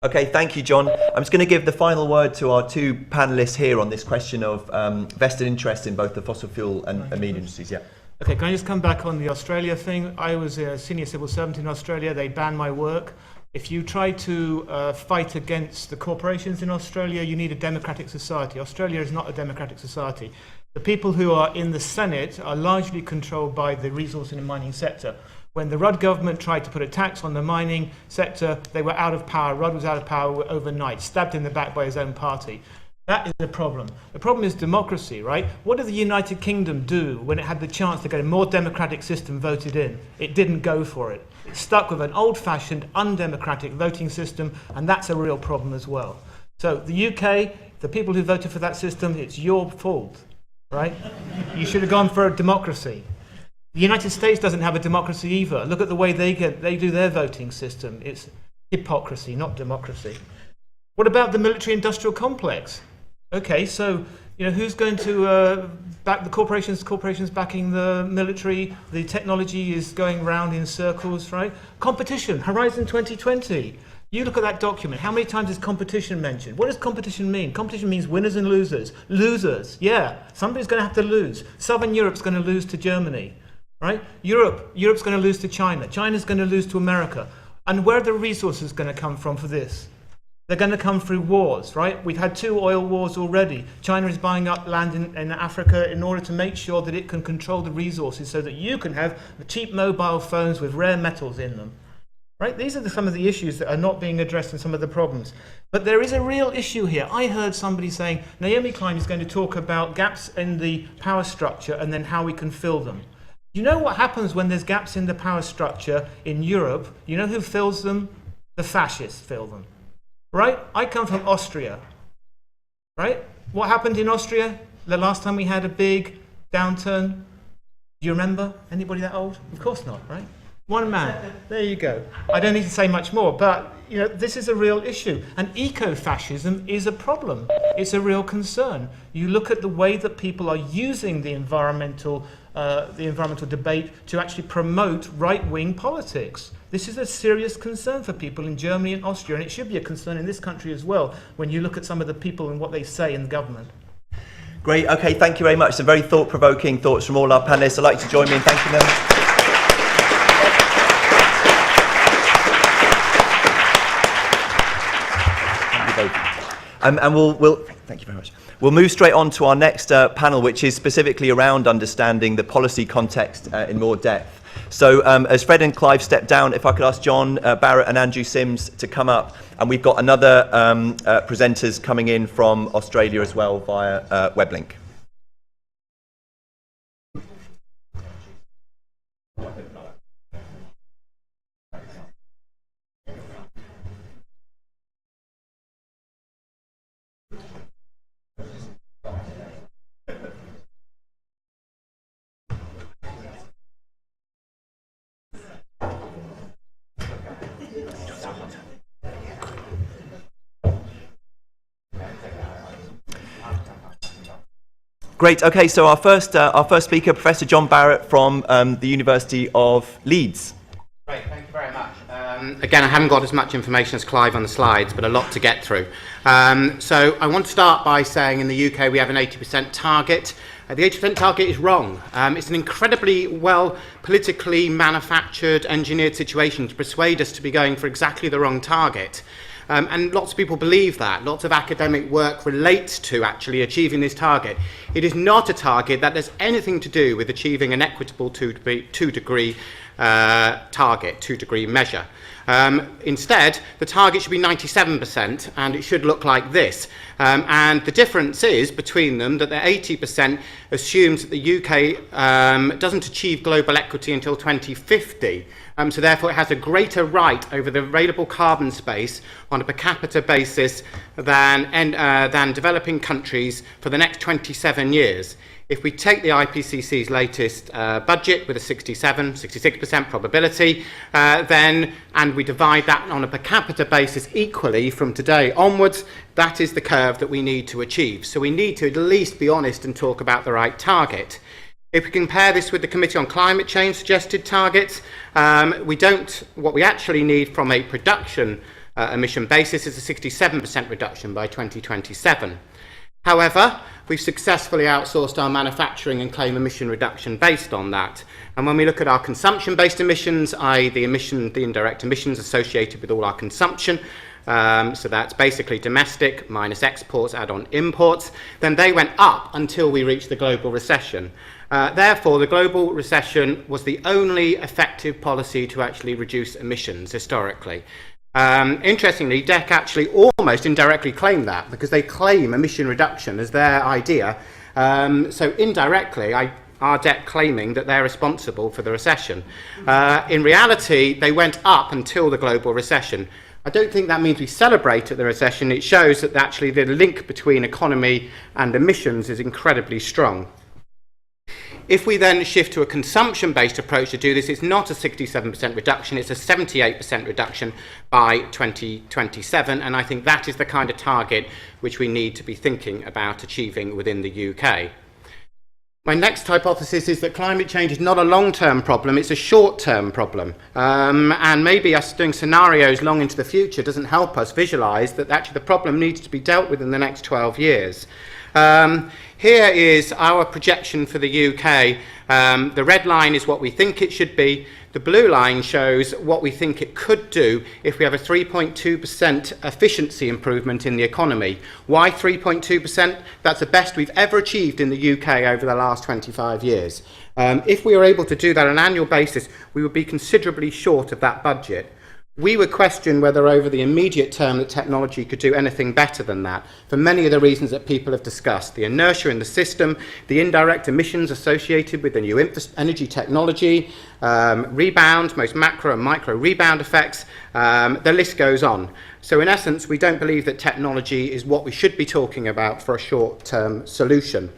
Okay, thank you, John. I'm just going to give the final word to our two panellists here on this question of vested interest in both the fossil fuel and media industries. Yeah. Okay, can I just come back on the Australia thing? I was a senior civil servant in Australia. They banned my work. If you try to fight against the corporations in Australia, you need a democratic society. Australia is not a democratic society. The people who are in the Senate are largely controlled by the resource and mining sector. When the Rudd government tried to put a tax on the mining sector, they were out of power. Rudd was out of power overnight, stabbed in the back by his own party. That is the problem. The problem is democracy, right? What did the United Kingdom do when it had the chance to get a more democratic system voted in? It didn't go for it. It stuck with an old-fashioned, undemocratic voting system, and that's a real problem as well. So the UK, the people who voted for that system, it's your fault, right? You should have gone for a democracy. The United States doesn't have a democracy either. Look at the way they do their voting system. It's hypocrisy, not democracy. What about the military-industrial complex? Okay, so who's going to back the corporations? Corporations backing the military. The technology is going round in circles, right? Competition, Horizon 2020. You look at that document. How many times is competition mentioned? What does competition mean? Competition means winners and losers. Losers, yeah. Somebody's going to have to lose. Southern Europe's going to lose to Germany, right? Europe's going to lose to China. China's going to lose to America. And where are the resources going to come from for this? They're going to come through wars, right? We've had 2 oil wars already. China is buying up land in Africa in order to make sure that it can control the resources so that you can have cheap mobile phones with rare metals in them. Right? These are some of the issues that are not being addressed and some of the problems. But there is a real issue here. I heard somebody saying Naomi Klein is going to talk about gaps in the power structure and then how we can fill them. You know what happens when there's gaps in the power structure in Europe? You know who fills them? The fascists fill them. Right? I come from Austria. Right? What happened in Austria the last time we had a big downturn? Do you remember? Anybody that old? Of course not, right? One man. There you go. I don't need to say much more, but you know, this is a real issue. And eco-fascism is a problem. It's a real concern. You look at the way that people are using the environmental debate to actually promote right-wing politics. This is a serious concern for people in Germany and Austria, and it should be a concern in this country as well, when you look at some of the people and what they say in the government. Great. Okay, thank you very much. Some very thought-provoking thoughts from all our panellists. I'd like to join me in thanking them. And we'll thank you very much. We'll move straight on to our next panel, which is specifically around understanding the policy context in more depth. So as Fred and Clive step down, if I could ask John Barrett and Andrew Sims to come up. And we've got another presenters coming in from Australia as well via Weblink. Great. Okay, so our first speaker, Professor John Barrett from the University of Leeds. Great, thank you very much. Again, I haven't got as much information as Clive on the slides, but a lot to get through. So I want to start by saying in the UK we have an 80% target. The 80% target is wrong. It's an incredibly well politically manufactured, engineered situation to persuade us to be going for exactly the wrong target. And lots of people believe that. Lots of academic work relates to actually achieving this target. It is not a target that has anything to do with achieving an equitable 2-degree target, 2-degree measure. Instead, the target should be 97%, and it should look like this. And the difference is between them that the 80% assumes that the UK doesn't achieve global equity until 2050. So therefore, it has a greater right over the available carbon space on a per capita basis than developing countries for the next 27 years. If we take the IPCC's latest budget with a 66% probability, and we divide that on a per capita basis equally from today onwards, that is the curve that we need to achieve. So we need to at least be honest and talk about the right target. If we compare this with the Committee on Climate Change suggested targets, what we actually need from a production emission basis is a 67% reduction by 2027. However, we've successfully outsourced our manufacturing and claim emission reduction based on that. And when we look at our consumption-based emissions, i.e. the indirect emissions associated with all our consumption, so that's basically domestic minus exports, add on imports, then they went up until we reached the global recession. Therefore, the global recession was the only effective policy to actually reduce emissions historically. Interestingly, DEC actually almost indirectly claim that because they claim emission reduction as their idea. So indirectly, are DEC claiming that they're responsible for the recession. In reality, they went up until the global recession. I don't think that means we celebrate at the recession. It shows that actually the link between economy and emissions is incredibly strong. If we then shift to a consumption-based approach to do this, it's not a 67% reduction, it's a 78% reduction by 2027, and I think that is the kind of target which we need to be thinking about achieving within the UK. My next hypothesis is that climate change is not a long-term problem, it's a short-term problem. And maybe us doing scenarios long into the future doesn't help us visualise that actually the problem needs to be dealt with in the next 12 years. Here is our projection for the UK. The red line is what we think it should be. The blue line shows what we think it could do if we have a 3.2% efficiency improvement in the economy. Why 3.2%? That's the best we've ever achieved in the UK over the last 25 years. If we were able to do that on an annual basis, we would be considerably short of that budget. We would question whether over the immediate term that technology could do anything better than that, for many of the reasons that people have discussed. The inertia in the system, the indirect emissions associated with the new energy technology, rebound, most macro and micro rebound effects, the list goes on. So in essence, we don't believe that technology is what we should be talking about for a short-term solution.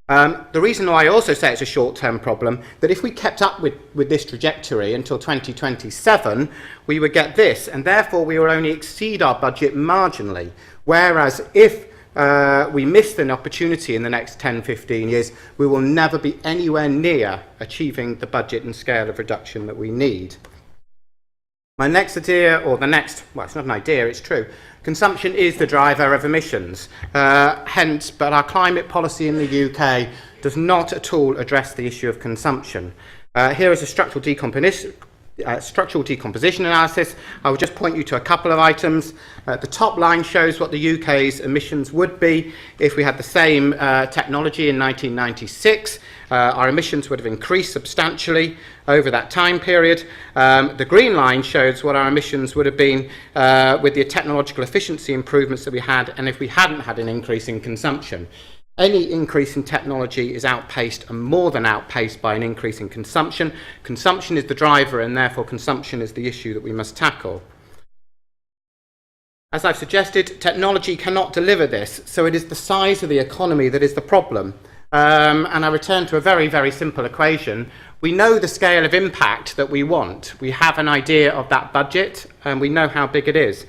The reason why I also say it's a short-term problem, that if we kept up with this trajectory until 2027, we would get this, and therefore we will only exceed our budget marginally. Whereas if we miss an opportunity in the next 10, 15 years, we will never be anywhere near achieving the budget and scale of reduction that we need. My next idea, or the next, well, it's not an idea, it's true. Consumption is the driver of emissions. But our climate policy in the UK does not at all address the issue of consumption. Here is a structural decomposition analysis. I will just point you to a couple of items. The top line shows what the UK's emissions would be if we had the same technology in 1996. Our emissions would have increased substantially over that time period. The green line shows what our emissions would have been with the technological efficiency improvements that we had, and if we hadn't had an increase in consumption. Any increase in technology is outpaced and more than outpaced by an increase in consumption. Consumption is the driver, and therefore consumption is the issue that we must tackle. As I've suggested, technology cannot deliver this, so it is the size of the economy that is the problem. And I return to a very, very simple equation. We know the scale of impact that we want. We have an idea of that budget, and we know how big it is.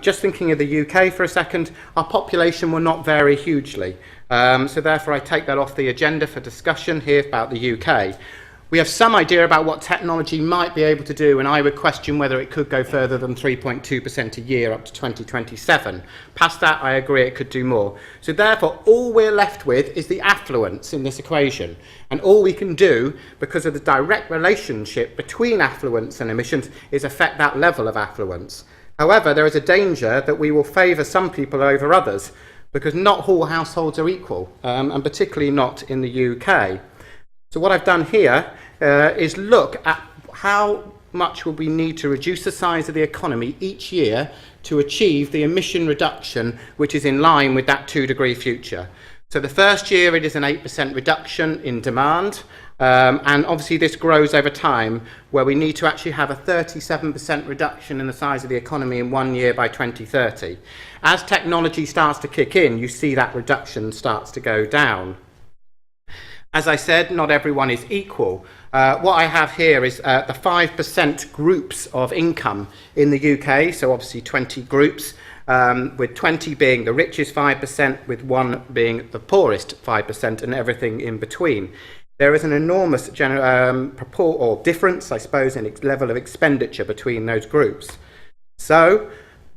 Just thinking of the UK for a second, our population will not vary hugely. So therefore, I take that off the agenda for discussion here about the UK. We have some idea about what technology might be able to do, and I would question whether it could go further than 3.2% a year up to 2027. Past that, I agree it could do more. So therefore, all we're left with is the affluence in this equation. And all we can do, because of the direct relationship between affluence and emissions, is affect that level of affluence. However, there is a danger that we will favour some people over others, because not all households are equal, and particularly not in the UK. So what I've done here is look at how much will we need to reduce the size of the economy each year to achieve the emission reduction which is in line with that 2-degree future. So the first year it is an 8% reduction in demand, and obviously this grows over time, where we need to actually have a 37% reduction in the size of the economy in 1 year by 2030. As technology starts to kick in, you see that reduction starts to go down. As I said, not everyone is equal. What I have here is the 5% groups of income in the UK, so obviously 20 groups, with 20 being the richest 5%, with 1 being the poorest 5%, and everything in between. There is an enormous difference, I suppose, in level of expenditure between those groups. So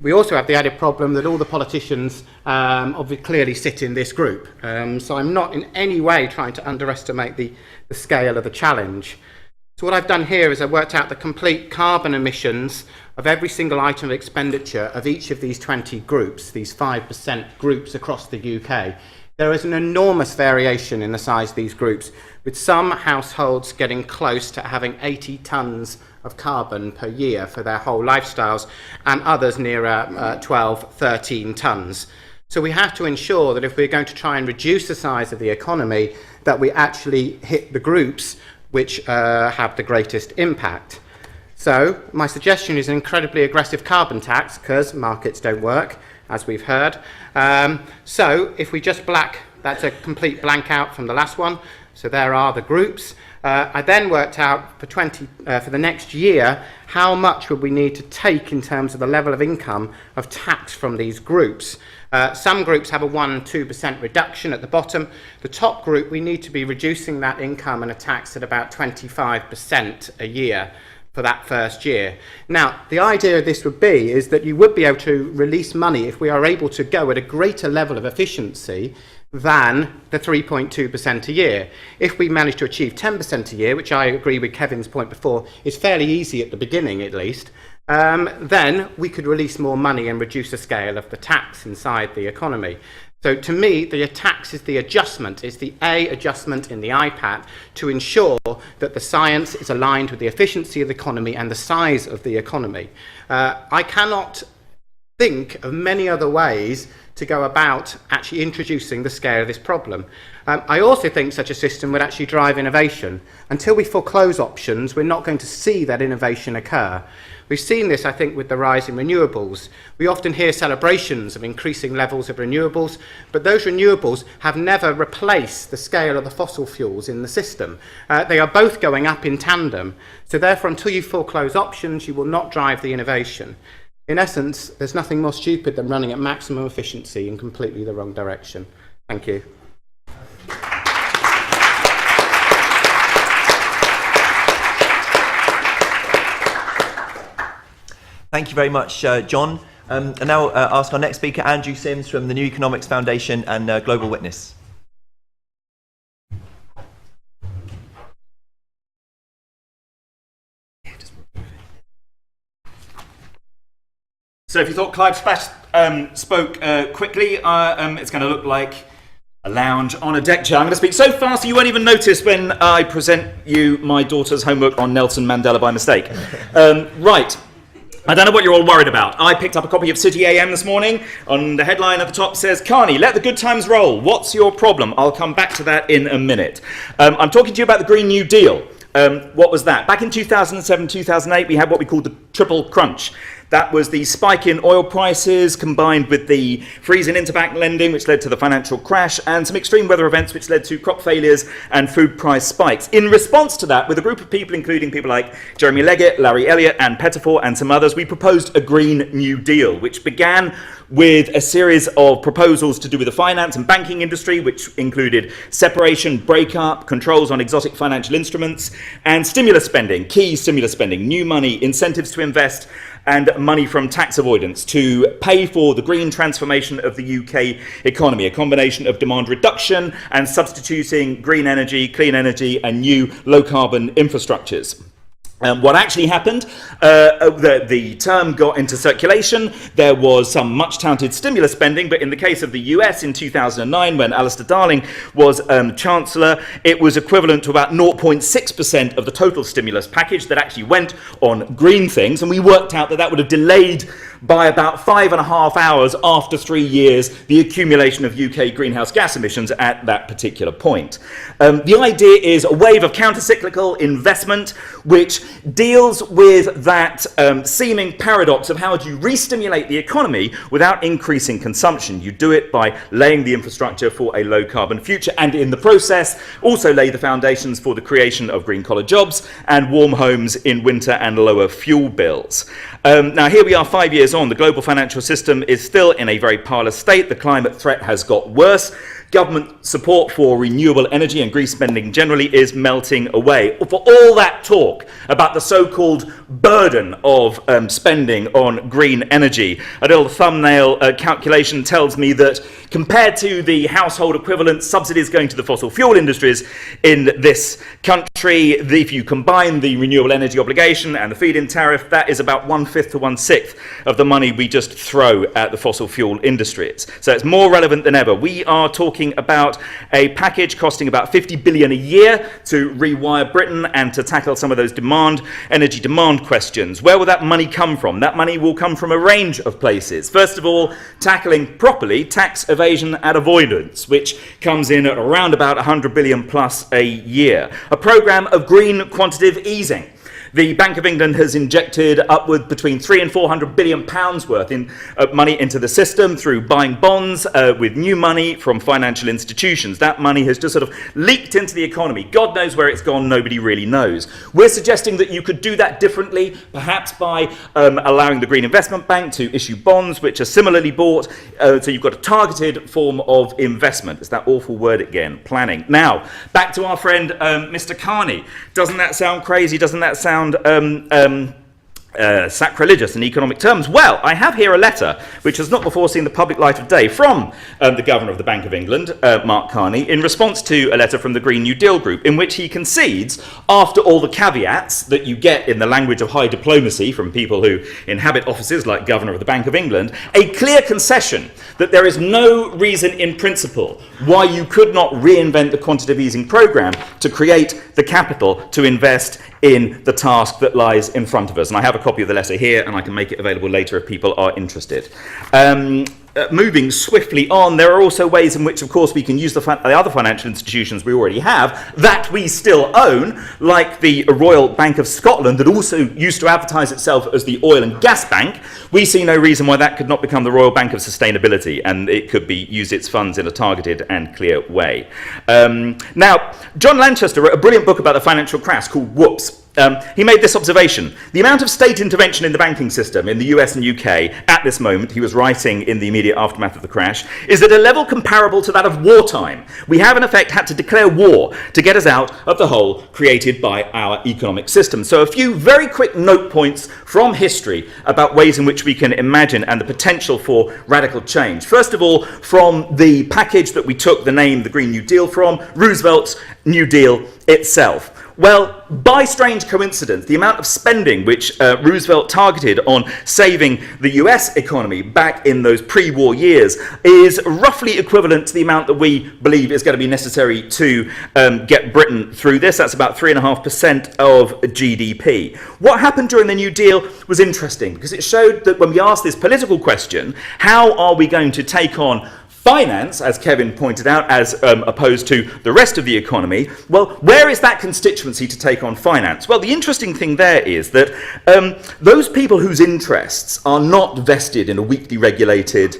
we also have the added problem that all the politicians obviously clearly sit in this group. So I'm not in any way trying to underestimate the scale of the challenge. So what I've done here is I've worked out the complete carbon emissions of every single item of expenditure of each of these 20 groups, these 5% groups across the UK. There is an enormous variation in the size of these groups, with some households getting close to having 80 tonnes of carbon per year for their whole lifestyles, and others nearer 12, 13 tonnes. So we have to ensure that if we're going to try and reduce the size of the economy, that we actually hit the groups which have the greatest impact. So my suggestion is an incredibly aggressive carbon tax, because markets don't work, as we've heard. So if we just that's a complete blank out from the last one. So there are the groups. I then worked out for the next year how much would we need to take in terms of the level of income of tax from these groups. Some groups have a 1-2% reduction at the bottom. The top group, we need to be reducing that income and a tax at about 25% a year for that first year. Now, the idea of this would be is that you would be able to release money if we are able to go at a greater level of efficiency than the 3.2% a year. If we manage to achieve 10% a year, which I agree with Kevin's point before, is fairly easy at the beginning at least, then we could release more money and reduce the scale of the tax inside the economy. So to me, the tax is the adjustment, it's the A adjustment in the IPAT to ensure that the science is aligned with the efficiency of the economy and the size of the economy. I cannot think of many other ways to go about actually introducing the scale of this problem. I also think such a system would actually drive innovation. Until we foreclose options, we're not going to see that innovation occur. We've seen this, I think, with the rise in renewables. We often hear celebrations of increasing levels of renewables, but those renewables have never replaced the scale of the fossil fuels in the system. They are both going up in tandem. So therefore, until you foreclose options, you will not drive the innovation. In essence, there's nothing more stupid than running at maximum efficiency in completely the wrong direction. Thank you. Thank you very much, John. And now ask our next speaker, Andrew Sims from the New Economics Foundation and Global Witness. So if you thought Clive Spash spoke quickly, it's going to look like a lounge on a deck chair. I'm going to speak so fast you won't even notice when I present you my daughter's homework on Nelson Mandela by mistake. Right. I don't know what you're all worried about. I picked up a copy of City AM this morning. On the headline at the top says, Carney, let the good times roll. What's your problem? I'll come back to that in a minute. I'm talking to you about the Green New Deal. What was that? Back in 2007, 2008, we had what we called the triple crunch. That was the spike in oil prices combined with the freeze in interbank lending, which led to the financial crash, and some extreme weather events, which led to crop failures and food price spikes. In response to that, with a group of people, including people like Jeremy Leggett, Larry Elliott, and Pettifor, and some others, we proposed a Green New Deal, which began with a series of proposals to do with the finance and banking industry, which included separation, breakup, controls on exotic financial instruments, and stimulus spending, key stimulus spending, new money, incentives to invest, and money from tax avoidance to pay for the green transformation of the UK economy, a combination of demand reduction and substituting green energy, clean energy, and new low-carbon infrastructures. What actually happened, the term got into circulation, there was some much-touted stimulus spending, but in the case of the US in 2009, when Alistair Darling was Chancellor, it was equivalent to about 0.6% of the total stimulus package that actually went on green things, and we worked out that that would have delayed by about 5.5 hours after 3 years the accumulation of UK greenhouse gas emissions at that particular point. The idea is a wave of counter-cyclical investment which deals with that seeming paradox of how do you re-stimulate the economy without increasing consumption. You do it by laying the infrastructure for a low-carbon future and in the process also lay the foundations for the creation of green-collar jobs and warm homes in winter and lower fuel bills. Now here we are 5 years on. The global financial system is still in a very parlous state. The climate threat has got worse. Government support for renewable energy and green spending generally is melting away. For all that talk about the so-called burden of spending on green energy, a little thumbnail calculation tells me that compared to the household equivalent subsidies going to the fossil fuel industries in this country, if you combine the renewable energy obligation and the feed-in tariff, that is about 1/5 to 1/6 of the money we just throw at the fossil fuel industries. So it's more relevant than ever. We are talking about a package costing about 50 billion a year to rewire Britain and to tackle some of those energy demand questions. Where will that money come from? That money will come from a range of places. First of all, tackling properly tax evasion and avoidance, which comes in at around about 100 billion plus a year. A programme of green quantitative easing. The Bank of England has injected upward between 300 and 400 billion pounds worth in money into the system through buying bonds with new money from financial institutions. That money has just sort of leaked into the economy. God knows where it's gone, nobody really knows. We're suggesting that you could do that differently, perhaps by allowing the Green Investment Bank to issue bonds which are similarly bought, so you've got a targeted form of investment. It's that awful word again, planning. Now, back to our friend Mr. Carney. Doesn't that sound crazy? Doesn't that sound sacrilegious in economic terms? Well, I have here a letter which has not before seen the public light of day from the Governor of the Bank of England, Mark Carney, in response to a letter from the Green New Deal group, in which he concedes, after all the caveats that you get in the language of high diplomacy from people who inhabit offices like Governor of the Bank of England, a clear concession that there is no reason in principle why you could not reinvent the quantitative easing programme to create the capital to invest in the task that lies in front of us. And I have a copy of the letter here, and I can make it available later if people are interested. Moving swiftly on, there are also ways in which, of course, we can use the other financial institutions we already have, that we still own, like the Royal Bank of Scotland, that also used to advertise itself as the Oil and Gas Bank. We see no reason why that could not become the Royal Bank of Sustainability, and it could use its funds in a targeted and clear way. Now, John Lanchester wrote a brilliant book about the financial crash called Whoops. He made this observation: the amount of state intervention in the banking system in the US and UK at this moment, he was writing in the immediate aftermath of the crash, is at a level comparable to that of wartime. We have in effect had to declare war to get us out of the hole created by our economic system. So a few very quick note points from history about ways in which we can imagine and the potential for radical change. First of all, from the package that we took the name the Green New Deal from, Roosevelt's New Deal itself. Well, by strange coincidence, the amount of spending which Roosevelt targeted on saving the US economy back in those pre-war years is roughly equivalent to the amount that we believe is going to be necessary to get Britain through this. That's about 3.5% of GDP. What happened during the New Deal was interesting, because it showed that when we asked this political question, how are we going to take on finance, as Kevin pointed out, as opposed to the rest of the economy, well, where is that constituency to take on finance? Well, the interesting thing there is that those people whose interests are not vested in a weakly regulated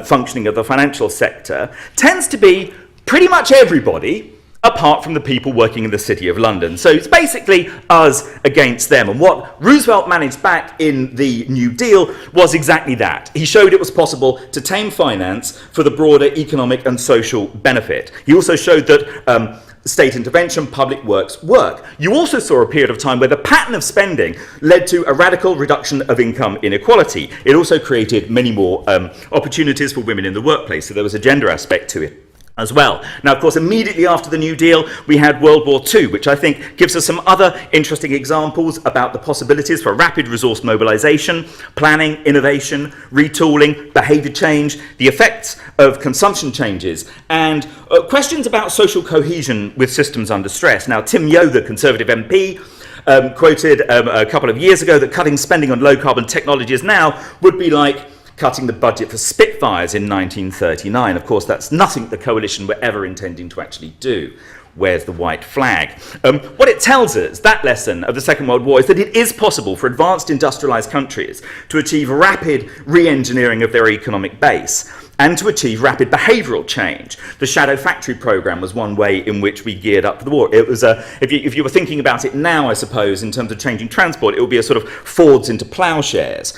functioning of the financial sector tends to be pretty much everybody, apart from the people working in the City of London. So it's basically us against them. And what Roosevelt managed back in the New Deal was exactly that. He showed it was possible to tame finance for the broader economic and social benefit. He also showed that state intervention, public works work. You also saw a period of time where the pattern of spending led to a radical reduction of income inequality. It also created many more opportunities for women in the workplace, so there was a gender aspect to it as well. Now, of course, immediately after the New Deal, we had World War II, which I think gives us some other interesting examples about the possibilities for rapid resource mobilization, planning, innovation, retooling, behavior change, the effects of consumption changes, and questions about social cohesion with systems under stress. Now, Tim Yeo, the Conservative MP, quoted a couple of years ago that cutting spending on low-carbon technologies now would be like cutting the budget for Spitfires in 1939. Of course, that's nothing the coalition were ever intending to actually do. Where's the white flag? What it tells us, that lesson of the Second World War, is that it is possible for advanced industrialized countries to achieve rapid re-engineering of their economic base and to achieve rapid behavioural change. The Shadow Factory programme was one way in which we geared up for the war. It was if you were thinking about it now, I suppose, in terms of changing transport, it would be a sort of Fords into ploughshares.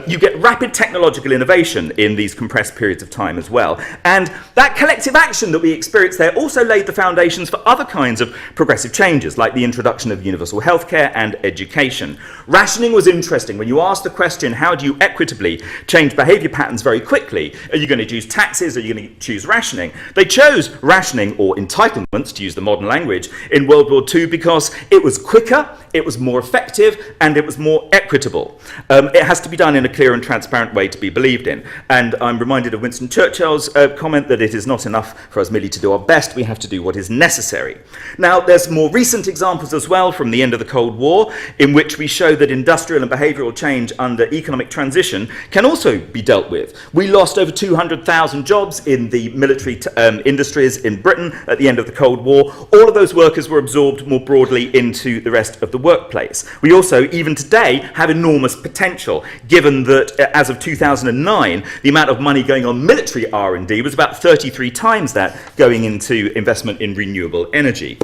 You get rapid technological innovation in these compressed periods of time as well. And that collective action that we experienced there also laid the foundations for other kinds of progressive changes, like the introduction of universal healthcare and education. Rationing was interesting. When you ask the question, how do you equitably change behaviour patterns very quickly? Are you going to use taxes? Are you going to choose rationing? They chose rationing, or entitlements, to use the modern language, in World War II because it was quicker, it was more effective, and it was more equitable. It has to be done in a clear and transparent way to be believed in. And I'm reminded of Winston Churchill's comment that it is not enough for us merely to do our best, we have to do what is necessary. Now, there's more recent examples as well from the end of the Cold War, in which we show that industrial and behavioural change under economic transition can also be dealt with. We lost over 200,000 jobs in the military industries in Britain at the end of the Cold War. All of those workers were absorbed more broadly into the rest of the workplace. We also, even today, have enormous potential, given that as of 2009, the amount of money going on military R&D was about 33 times that going into investment in renewable energy.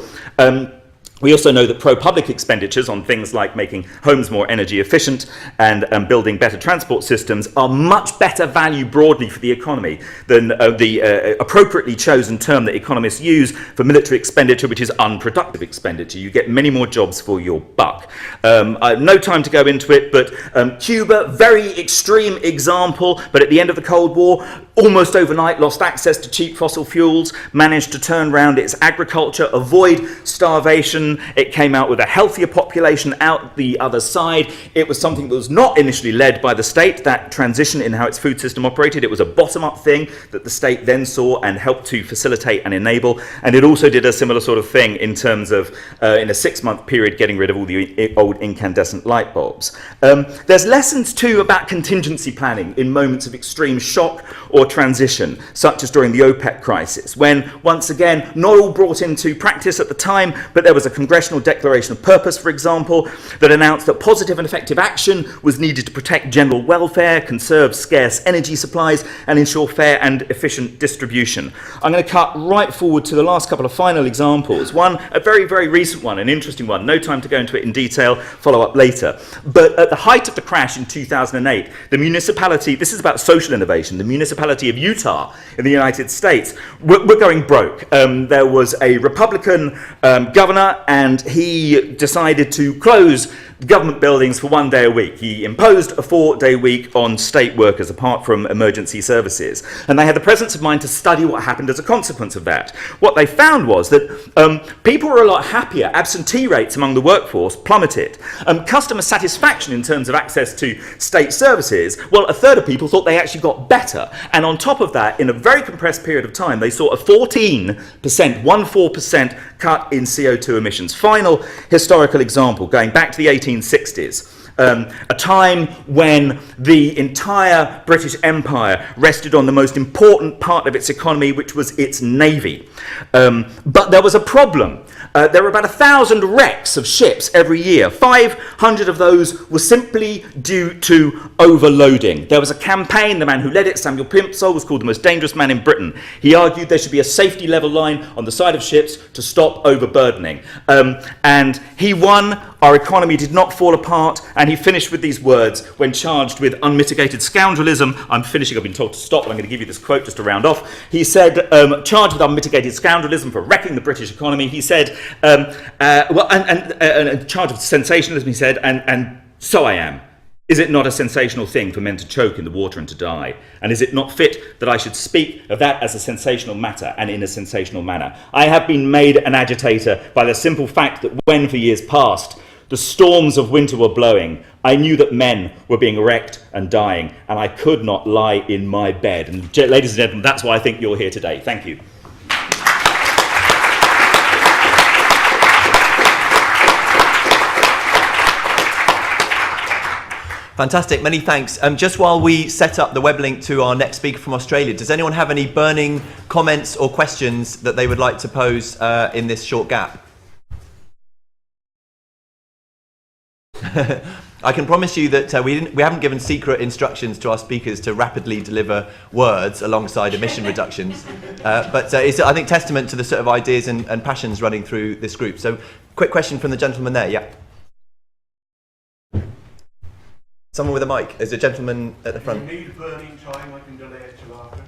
We also know that pro-public expenditures on things like making homes more energy efficient and building better transport systems are much better value broadly for the economy than the appropriately chosen term that economists use for military expenditure, which is unproductive expenditure. You get many more jobs for your buck. I have no time to go into it, but Cuba, very extreme example, but at the end of the Cold War, almost overnight lost access to cheap fossil fuels, managed to turn around its agriculture, avoid starvation. It came out with a healthier population out the other side. It was something that was not initially led by the state, that transition in how its food system operated. It was a bottom-up thing that the state then saw and helped to facilitate and enable. And it also did a similar sort of thing in terms of, in a 6-month period, getting rid of all the old incandescent light bulbs. There's lessons too about contingency planning in moments of extreme shock or transition, such as during the OPEC crisis, when, once again, not all brought into practice at the time, but there was a congressional declaration of purpose, for example, that announced that positive and effective action was needed to protect general welfare, conserve scarce energy supplies, and ensure fair and efficient distribution. I'm going to cut right forward to the last couple of final examples. One, a very, very recent one, an interesting one. No time to go into it in detail, follow up later. But at the height of the crash in 2008, the municipality, this is about social innovation, the municipality of Utah in the United States, we're going broke. There was a Republican governor, and he decided to close government buildings for 1 day a week. He imposed a 4-day week on state workers apart from emergency services. And they had the presence of mind to study what happened as a consequence of that. What they found was that people were a lot happier. Absentee rates among the workforce plummeted. Customer satisfaction in terms of access to state services, well, a third of people thought they actually got better. And on top of that, in a very compressed period of time, they saw a 14% cut in CO2 emissions. Final historical example, going back to the 1860s. A time when the entire British Empire rested on the most important part of its economy, which was its navy. But there was a problem. There were about 1,000 wrecks of ships every year. 500 of those were simply due to overloading. There was a campaign, the man who led it, Samuel Plimsoll, was called the most dangerous man in Britain. He argued there should be a safety level line on the side of ships to stop overburdening. And he won. Our economy did not fall apart, and he finished with these words when charged with unmitigated scoundrelism. I'm finishing, I've been told to stop, but I'm going to give you this quote just to round off. He said, charged with unmitigated scoundrelism for wrecking the British economy, he said, charged with sensationalism, he said, and so I am. Is it not a sensational thing for men to choke in the water and to die? And is it not fit that I should speak of that as a sensational matter and in a sensational manner? I have been made an agitator by the simple fact that when, for years past, the storms of winter were blowing, I knew that men were being wrecked and dying, and I could not lie in my bed. And ladies and gentlemen, that's why I think you're here today. Thank you. Fantastic, many thanks. Just while we set up the web link to our next speaker from Australia, does anyone have any burning comments or questions that they would like to pose in this short gap? I can promise you that we haven't given secret instructions to our speakers to rapidly deliver words alongside emission reductions, but it's, I think, testament to the sort of ideas and passions running through this group. So, quick question from the gentleman there, yeah. Someone with a mic. There's a gentleman at the front. If you need burning time, I can delay it till after.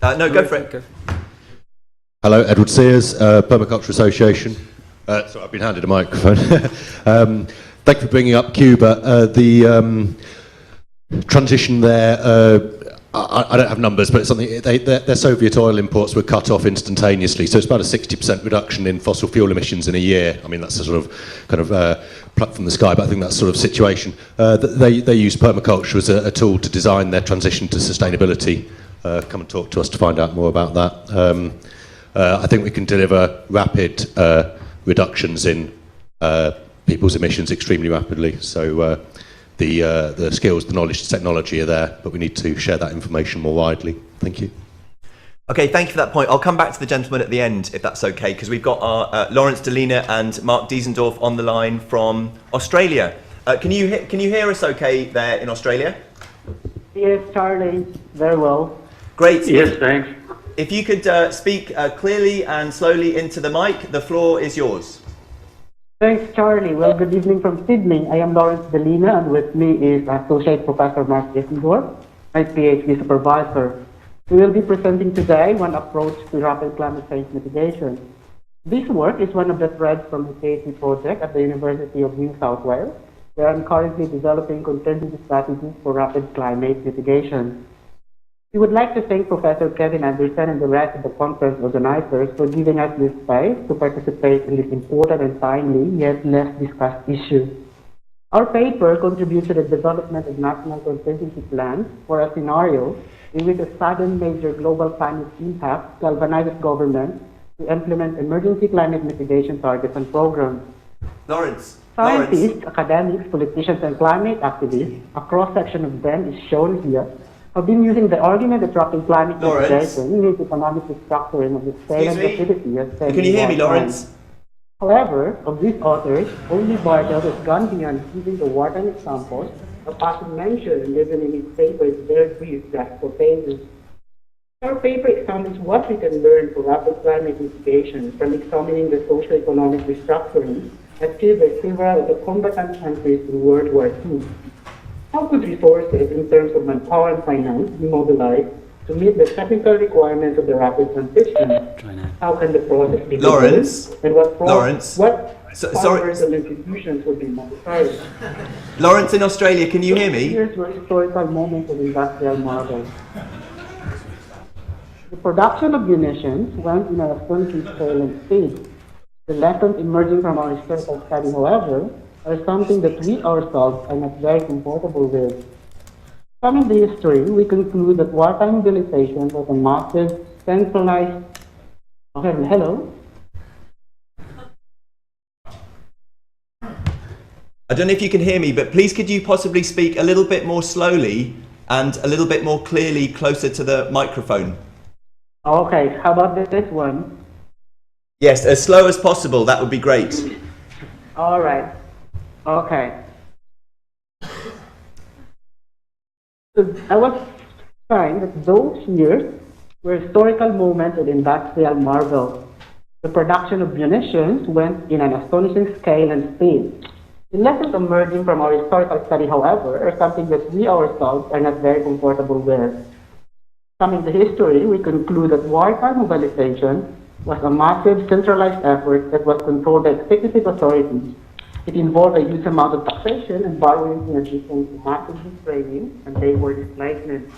Okay? No, go for it. Hello, Edward Sears, Permaculture Association. So I've been handed a microphone. Thank you for bringing up Cuba. The transition there, I don't have numbers, but it's something. Their Soviet oil imports were cut off instantaneously, so it's about a 60% reduction in fossil fuel emissions in a year. I mean, that's a sort of kind of plucked from the sky, but I think that's sort of situation. They use permaculture as a tool to design their transition to sustainability. Come and talk to us to find out more about that. I think we can deliver rapid reductions in people's emissions extremely rapidly. So the skills, the knowledge, the technology are there, but we need to share that information more widely. Thank you. Okay, thank you for that point. I'll come back to the gentleman at the end, if that's okay, because we've got our Lawrence Delina and Mark Diesendorf on the line from Australia. Can you hear us okay there in Australia? Yes, Charlie, very well. Great. Yes, thanks. If you could speak clearly and slowly into the mic, the floor is yours. Thanks, Charlie. Well, good evening from Sydney. I am Lawrence Delina, and with me is Associate Professor Mark Essendorf, my PhD supervisor. We will be presenting today one approach to rapid climate change mitigation. This work is one of the threads from the PhD project at the University of New South Wales, where I'm currently developing contingency strategies for rapid climate mitigation. We would like to thank Professor Kevin Anderson and the rest of the conference organizers for giving us this space to participate in this important and timely yet less discussed issue. Our paper contributes to the development of national contingency plans for a scenario in which a sudden major global climate impact galvanizes governments to implement emergency climate mitigation targets and programs. Scientists, academics, politicians, and climate activists, a cross-section of them is shown here, have been using the argument that rapid climate mitigation needs economic restructuring of the scale and activity as said. Can you hear me, Lawrence? However, of these authors, only Bartel has gone beyond using the wartime examples, a passage mentioned even in his paper is very brief, just 4 pages. Our paper examines what we can learn for rapid climate mitigation from examining the socio-economic restructuring achieved by several of the combatant countries in World War II. How could resources in terms of manpower and finance be mobilized to meet the technical requirements of the rapid transition? How can the process be Lawrence, and what sorry, institutions would be necessary? Lawrence in Australia, can you hear me? Here's where historical moments of industrial marvel. The production of munitions went in an astonishing scale and speed. The lessons emerging from our historical study, however, are something that we ourselves are not very comfortable with. From the history, we conclude that wartime mobilization was a massive, centralized... Hello? I don't know if you can hear me, but please could you possibly speak a little bit more slowly and a little bit more clearly closer to the microphone? Okay, how about this one? Yes, as slow as possible, that would be great. All right. Okay. So I was saying that those years were historical moments of industrial marvel. The production of munitions went in an astonishing scale and speed. The lessons emerging from our historical study, however, are something that we ourselves are not very comfortable with. Coming to history, we conclude that wartime mobilization was a massive centralized effort that was controlled by executive authorities. It involved a huge amount of taxation and borrowing in addition to massive training and labor displacement.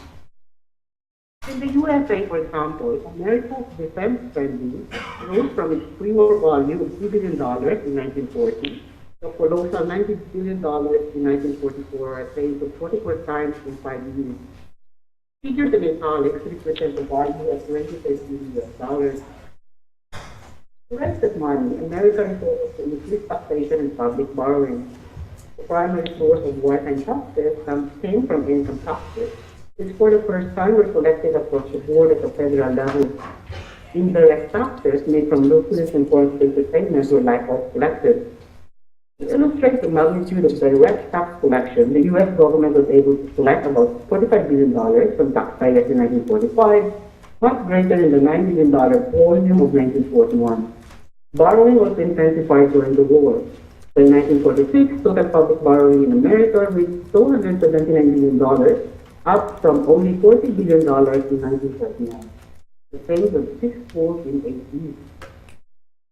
In the USA, for example, America's defense spending rose from its pre-war value of $2 billion in 1940 to a colossal $90 billion in 1944, a pace of 44 times in 5 years. Figures in italics represent the value of $26 billion. To raise that money, America resorted to increased taxation and public borrowing. The primary source of wartime taxes came from income taxes, which for the first time were collected across the board at the federal level. Indirect taxes made from lucrative and foreign entertainment were likewise collected. To illustrate the magnitude of direct tax collection, the U.S. government was able to collect about $45 billion from taxpayers in 1945, much greater than the $9 billion volume of 1941. Borrowing was intensified during the war. By 1946, total public borrowing in America reached $279 billion, up from only $40 billion in 1939. The change was 6-fold in 8 years.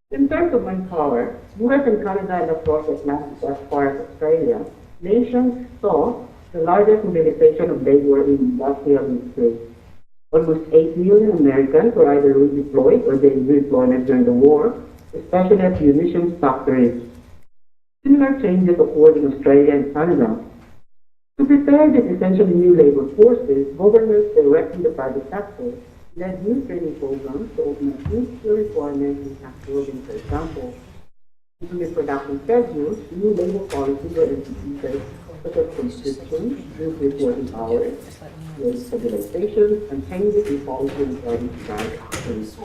In terms of manpower, US and Canada and across the Atlantic as far as Australia, nations saw the largest mobilization of labor in industrial history. Almost 8 million Americans were either redeployed or being redeployed during the war, especially at munitions factories. Similar changes occurred in Australia and Canada. To prepare these essentially new labor forces, governments directly the private sector led new training programs to augment new skill requirements in tax building, for example. Into the production schedules, new labor policies were instituted, such as conscription, group reporting hours, wage stabilization, and changes in policy regarding private actions.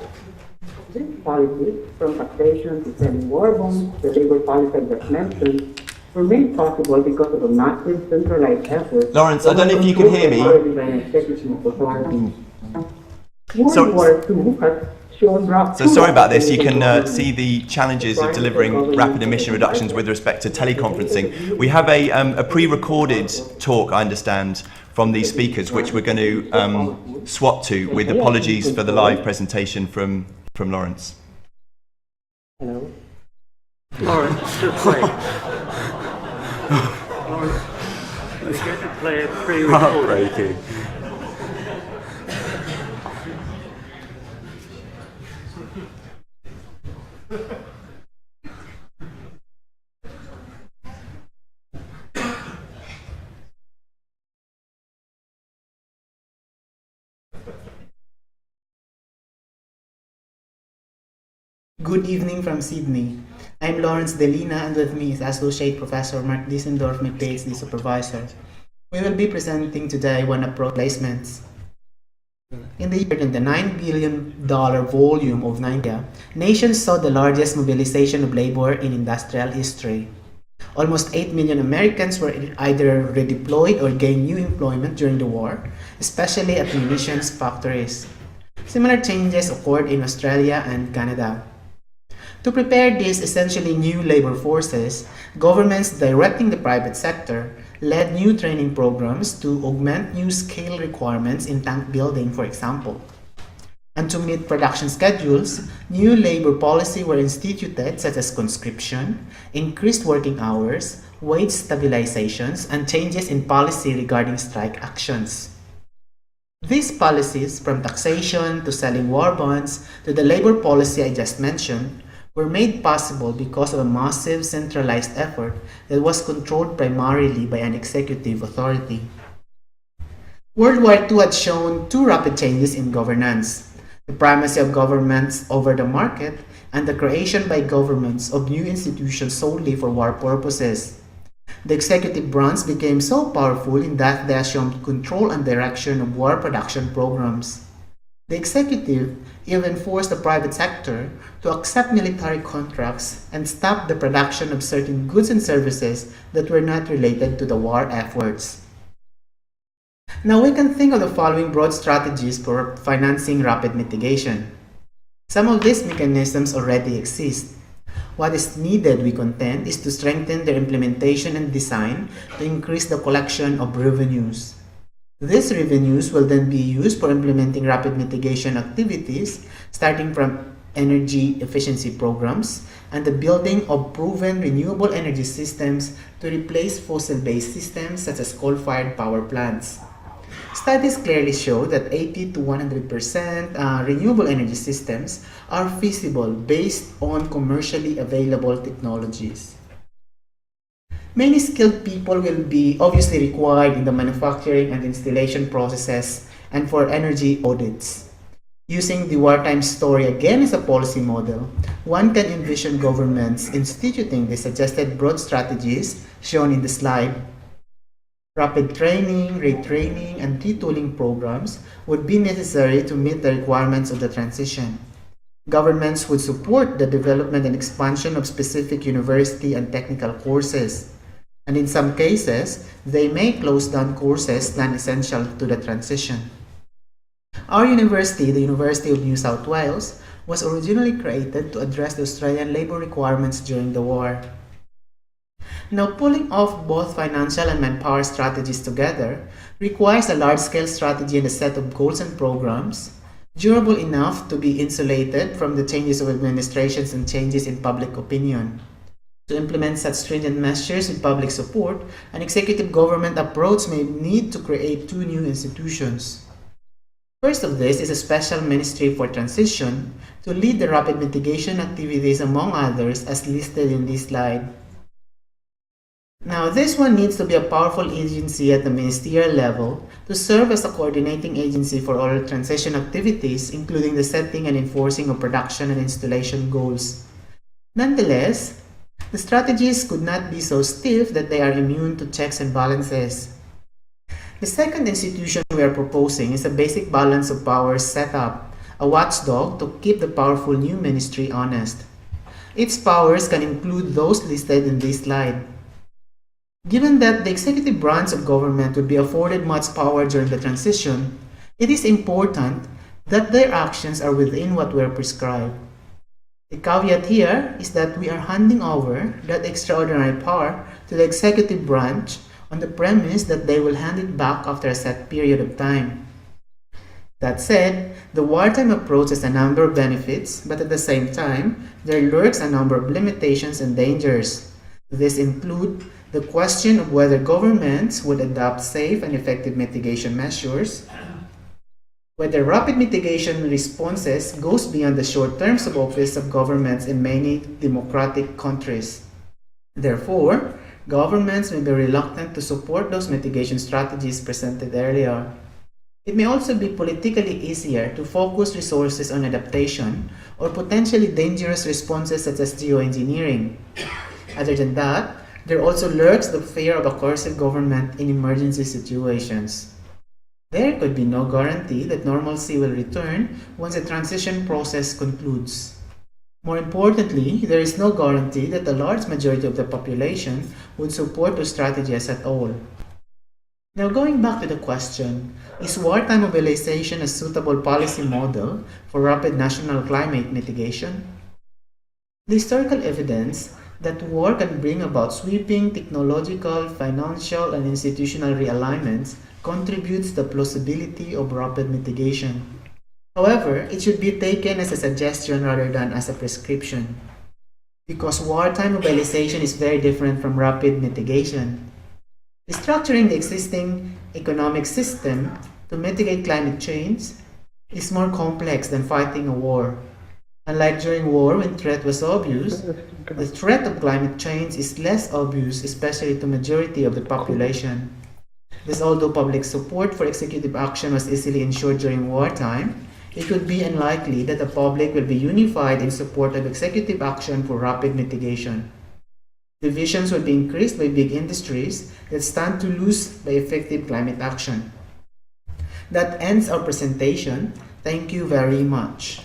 These policies, from taxation to selling war bonds, the labor policy I just mentioned, were made possible because of a massive centralized effort. Lawrence, I don't know if you can hear me. World War II has So sorry about this. You can see the challenges of delivering rapid emission reductions with respect to teleconferencing. We have a pre-recorded talk, I understand, from these speakers, which we're going to swap to, with apologies for the live presentation from Lawrence. Hello. Lawrence, just wait. Lawrence, we're going to play a pre-recorded. Heartbreaking. Good evening from Sydney. I'm Lawrence Delina, and with me is Associate Professor Mark Diesendorf, my PhD supervisor. We will be presenting today one approach placements. In the year, in the $9 billion volume of 90, nations saw the largest mobilization of labor in industrial history. Almost 8 million Americans were either redeployed or gained new employment during the war, especially at munitions factories. Similar changes occurred in Australia and Canada. To prepare these essentially new labor forces, governments directing the private sector led new training programs to augment new skill requirements in tank building, for example. And to meet production schedules, new labor policy were instituted, such as conscription, increased working hours, wage stabilizations, and changes in policy regarding strike actions. These policies, from taxation to selling war bonds to the labor policy I just mentioned, were made possible because of a massive centralized effort that was controlled primarily by an executive authority. World War II had shown two rapid changes in governance: the primacy of governments over the market and the creation by governments of new institutions solely for war purposes. The executive branch became so powerful in that they assumed control and direction of war production programs. The executive even forced the private sector to accept military contracts and stop the production of certain goods and services that were not related to the war efforts. Now we can think of the following broad strategies for financing rapid mitigation. Some of these mechanisms already exist. What is needed, we contend, is to strengthen their implementation and design to increase the collection of revenues. These revenues will then be used for implementing rapid mitigation activities, starting from energy efficiency programs and the building of proven renewable energy systems to replace fossil-based systems such as coal-fired power plants. Studies clearly show that 80 to 100% renewable energy systems are feasible based on commercially available technologies. Many skilled people will be obviously required in the manufacturing and installation processes and for energy audits. Using the wartime story again as a policy model, one can envision governments instituting the suggested broad strategies shown in the slide. Rapid training, retraining, and retooling programs would be necessary to meet the requirements of the transition. Governments would support the development and expansion of specific university and technical courses. And in some cases, they may close down courses non-essential to the transition. Our university, the University of New South Wales, was originally created to address the Australian labour requirements during the war. Now, pulling off both financial and manpower strategies together requires a large-scale strategy and a set of goals and programs durable enough to be insulated from the changes of administrations and changes in public opinion. To implement such stringent measures with public support, an executive government approach may need to create two new institutions. First of this is a special ministry for transition to lead the rapid mitigation activities, among others, as listed in this slide. Now, this one needs to be a powerful agency at the ministerial level to serve as a coordinating agency for all transition activities, including the setting and enforcing of production and installation goals. Nonetheless, the strategies could not be so stiff that they are immune to checks and balances. The second institution we are proposing is a basic balance of powers setup, a watchdog to keep the powerful new ministry honest. Its powers can include those listed in this slide. Given that the executive branch of government would be afforded much power during the transition, it is important that their actions are within what were prescribed. The caveat here is that we are handing over that extraordinary power to the executive branch on the premise that they will hand it back after a set period of time. That said, the wartime approach has a number of benefits, but at the same time, there lurks a number of limitations and dangers. These include the question of whether governments would adopt safe and effective mitigation measures, whether rapid mitigation responses goes beyond the short terms of office of governments in many democratic countries. Therefore, governments may be reluctant to support those mitigation strategies presented earlier. It may also be politically easier to focus resources on adaptation or potentially dangerous responses such as geoengineering. Other than that, there also lurks the fear of a coercive government in emergency situations. There could be no guarantee that normalcy will return once the transition process concludes. More importantly, there is no guarantee that the large majority of the population would support those strategies at all. Now, going back to the question, is wartime mobilization a suitable policy model for rapid national climate mitigation? The historical evidence that war can bring about sweeping technological, financial, and institutional realignments contributes to the plausibility of rapid mitigation. However, it should be taken as a suggestion rather than as a prescription, because wartime mobilization is very different from rapid mitigation. Restructuring the existing economic system to mitigate climate change is more complex than fighting a war. Unlike during war when threat was obvious, the threat of climate change is less obvious, especially to the majority of the population. Thus, although public support for executive action was easily ensured during wartime, it would be unlikely that the public will be unified in support of executive action for rapid mitigation. Divisions would be increased by big industries that stand to lose by effective climate action. That ends our presentation. Thank you very much.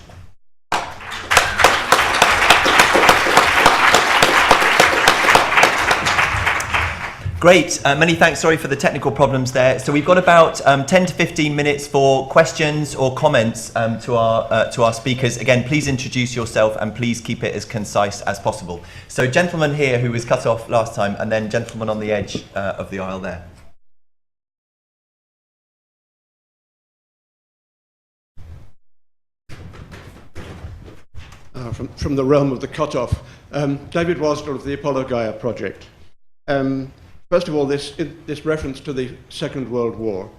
Great, many thanks. Sorry for the technical problems there. So we've got about 10 to 15 minutes for questions or comments to our speakers. Again, please introduce yourself and please keep it as concise as possible. So gentleman here who was cut off last time, and then gentleman on the edge of the aisle there. From the realm of the cut-off, David Wasdell of the Apollo Gaia project. First of all, this reference to the Second World War,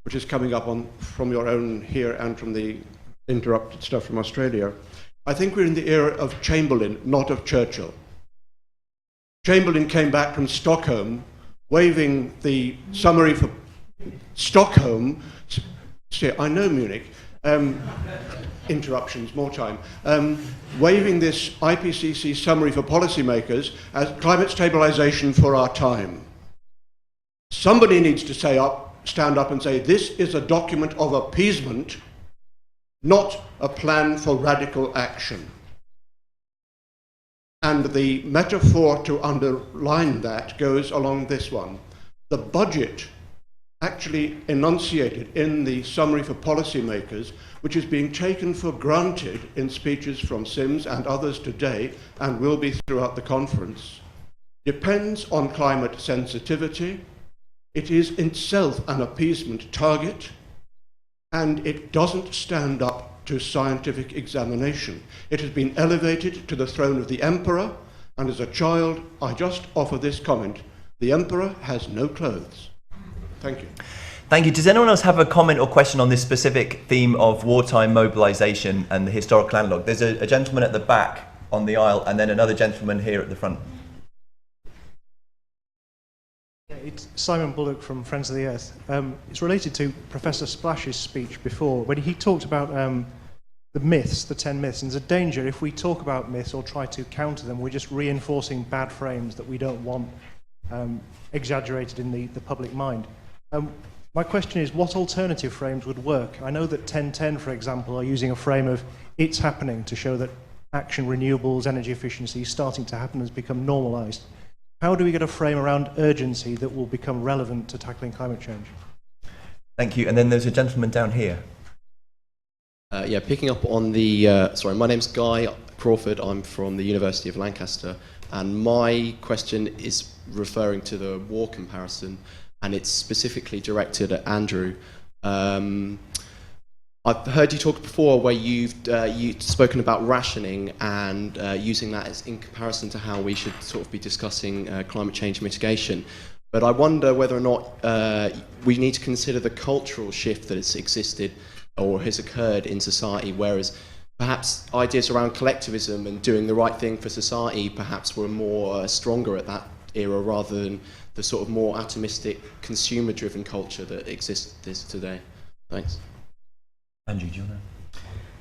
which is coming up from your own here and from the interrupted stuff from Australia. I think we're in the era of Chamberlain, not of Churchill. Chamberlain came back from Stockholm, waving the summary for Stockholm. See, I know Munich. Interruptions, more time. Waving this IPCC summary for policymakers as climate stabilization for our time. Somebody needs to stand up and say, this is a document of appeasement, not a plan for radical action. And the metaphor to underline that goes along this one. The budget actually enunciated in the summary for policymakers, which is being taken for granted in speeches from Sims and others today, and will be throughout the conference, depends on climate sensitivity. It is itself an appeasement target, and it doesn't stand up to scientific examination. It has been elevated to the throne of the emperor, and as a child, I just offer this comment: the emperor has no clothes. Thank you. Thank you. Does anyone else have a comment or question on this specific theme of wartime mobilization and the historical analogue? There's a gentleman at the back on the aisle, and then another gentleman here at the front. It's Simon Bullock from Friends of the Earth. It's related to Professor Splash's speech before, when he talked about the myths, the 10 myths. And there's a danger if we talk about myths or try to counter them, we're just reinforcing bad frames that we don't want exaggerated in the public mind. My question is, what alternative frames would work? I know that 1010, for example, are using a frame of it's happening to show that action, renewables, energy efficiency is starting to happen, has become normalized. How do we get a frame around urgency that will become relevant to tackling climate change? Thank you. And then there's a gentleman down here. Yeah, picking up on the, sorry, my name's Guy Crawford, I'm from the University of Lancaster, and my question is referring to the war comparison, and it's specifically directed at Andrew. I've heard you talk before where you've spoken about rationing and using that as in comparison to how we should sort of be discussing climate change mitigation. But I wonder whether or not we need to consider the cultural shift that has existed or has occurred in society, whereas perhaps ideas around collectivism and doing the right thing for society perhaps were more stronger at that era rather than the sort of more atomistic, consumer-driven culture that exists today. Thanks. Andrew, do you want to?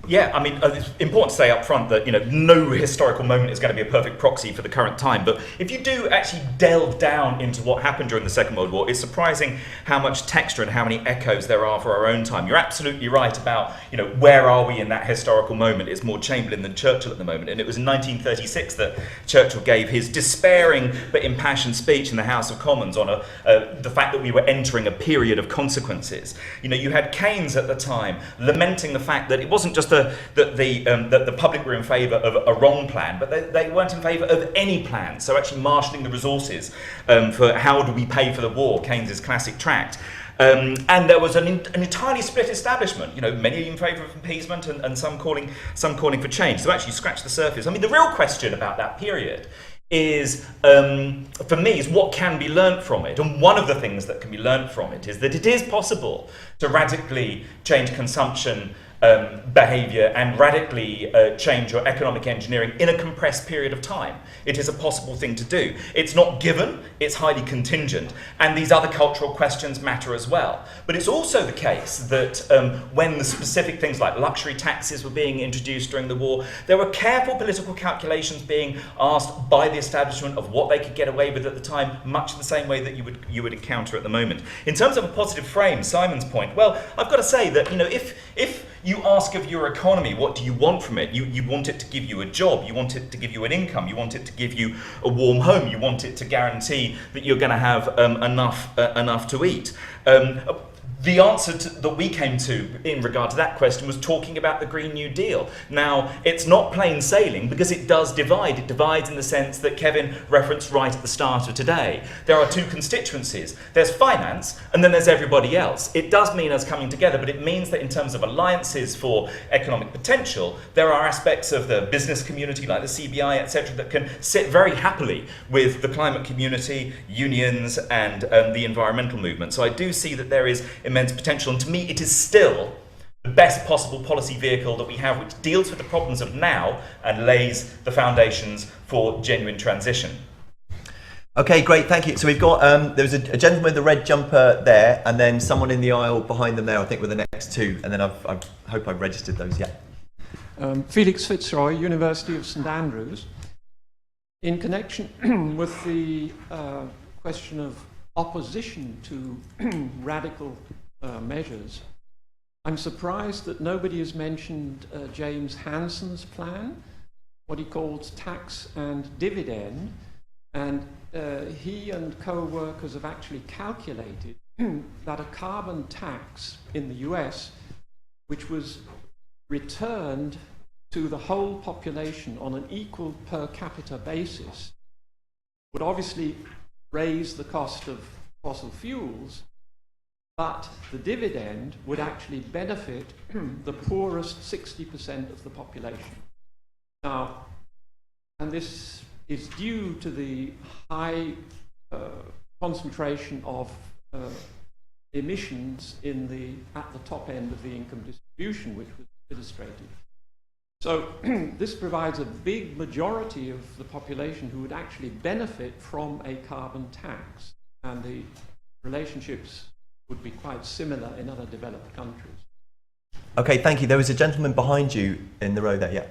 Yeah, I mean, it's important to say up front that, no historical moment is going to be a perfect proxy for the current time. But if you do actually delve down into what happened during the Second World War, it's surprising how much texture and how many echoes there are for our own time. You're absolutely right about, where are we in that historical moment? It's more Chamberlain than Churchill at the moment. And it was in 1936 that Churchill gave his despairing but impassioned speech in the House of Commons on the fact that we were entering a period of consequences. You had Keynes at the time lamenting the fact that it wasn't just that the public were in favour of a wrong plan, but they weren't in favour of any plan. So actually marshalling the resources for how do we pay for the war, Keynes's classic tract. And there was an entirely split establishment. Many in favour of appeasement and some calling for change. So actually scratch the surface. I mean, the real question about that period is, for me, is what can be learnt from it. And one of the things that can be learnt from it is that it is possible to radically change consumption behaviour and radically change your economic engineering in a compressed period of time. It is a possible thing to do. It's not given, it's highly contingent, and these other cultural questions matter as well. But it's also the case that when the specific things like luxury taxes were being introduced during the war, there were careful political calculations being asked by the establishment of what they could get away with at the time, much the same way that you would encounter at the moment. In terms of a positive frame, Simon's point, well, I've got to say that, if you ask of your economy, what do you want from it? You want it to give you a job, you want it to give you an income, you want it to give you a warm home, you want it to guarantee that you're going to have enough to eat. The answer that we came to in regard to that question was talking about the Green New Deal. Now, it's not plain sailing because it does divide. It divides in the sense that Kevin referenced right at the start of today. There are two constituencies. There's finance and then there's everybody else. It does mean us coming together, but it means that in terms of alliances for economic potential, there are aspects of the business community like the CBI, etc., that can sit very happily with the climate community, unions, and the environmental movement. So I do see that there is immense potential, and to me it is still the best possible policy vehicle that we have, which deals with the problems of now and lays the foundations for genuine transition. Okay, great, thank you. So we've got, there's a gentleman with a red jumper there, and then someone in the aisle behind them there, I think, with the next two, and then I hope I've registered those yet. Felix Fitzroy, University of St Andrews. In connection with the question of opposition to radical measures, I'm surprised that nobody has mentioned James Hansen's plan, what he calls tax and dividend, and he and co-workers have actually calculated that a carbon tax in the US, which was returned to the whole population on an equal per capita basis, would obviously raise the cost of fossil fuels, but the dividend would actually benefit the poorest 60% of the population. Now, and this is due to the high concentration of emissions at the top end of the income distribution, which was illustrated. So this provides a big majority of the population who would actually benefit from a carbon tax, and the relationships would be quite similar in other developed countries. Okay, thank you. There was a gentleman behind you in the row there, yeah.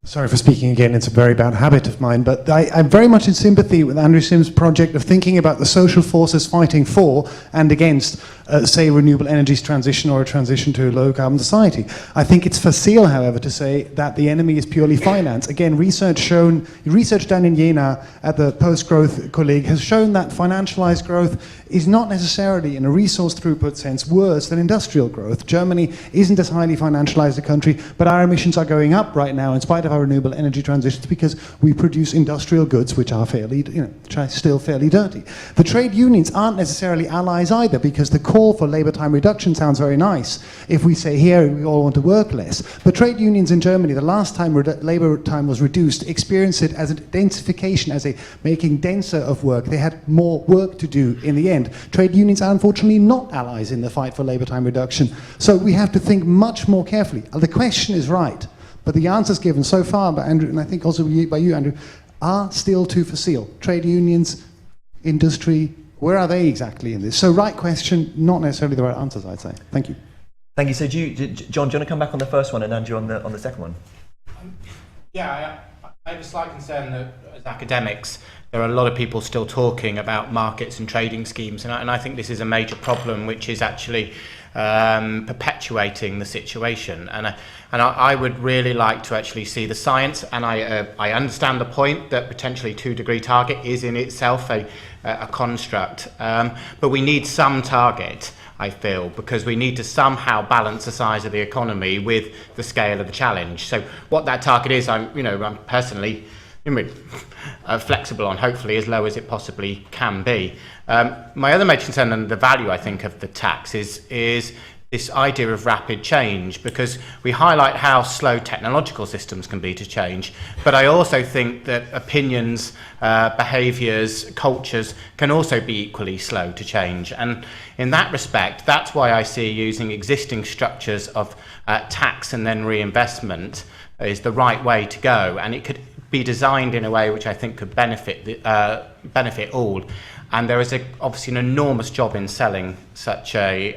Sorry for speaking again, it's a very bad habit of mine, but I'm very much in sympathy with Andrew Sim's project of thinking about the social forces fighting for and against, say, renewable energies transition or a transition to a low-carbon society. I think it's facile, however, to say that the enemy is purely finance. Again, research done in Vienna at the Post-Growth Colleague has shown that financialized growth is not necessarily, in a resource throughput sense, worse than industrial growth. Germany isn't as highly financialized a country, but our emissions are going up right now in spite of our renewable energy transitions because we produce industrial goods which are fairly, which are still fairly dirty. The trade unions aren't necessarily allies either, because the call for labor time reduction sounds very nice if we say here we all want to work less. But trade unions in Germany, the last time labor time was reduced, experienced it as a densification, as a making denser of work. They had more work to do in the end. Trade unions are unfortunately not allies in the fight for labor time reduction. So we have to think much more carefully. The question is right, but the answers given so far by Andrew, and I think also by you, Andrew, are still too facile. Trade unions, industry, where are they exactly in this? So right question, not necessarily the right answers, I'd say. Thank you. Thank you. So John, do you want to come back on the first one and Andrew on the second one? Yeah, I have a slight concern that as academics, there are a lot of people still talking about markets and trading schemes, and I think this is a major problem which is actually perpetuating the situation. And I would really like to actually see the science, and I understand the point that potentially 2-degree target is in itself a construct, but we need some target, I feel, because we need to somehow balance the size of the economy with the scale of the challenge. So what that target is, I'm personally flexible on, hopefully as low as it possibly can be. My other major concern, and the value I think of the tax, is this idea of rapid change, because we highlight how slow technological systems can be to change, but I also think that opinions, behaviours, cultures can also be equally slow to change. And in that respect, that's why I see using existing structures of tax and then reinvestment is the right way to go, and it could be designed in a way which I think could benefit all. And there is obviously an enormous job in selling such an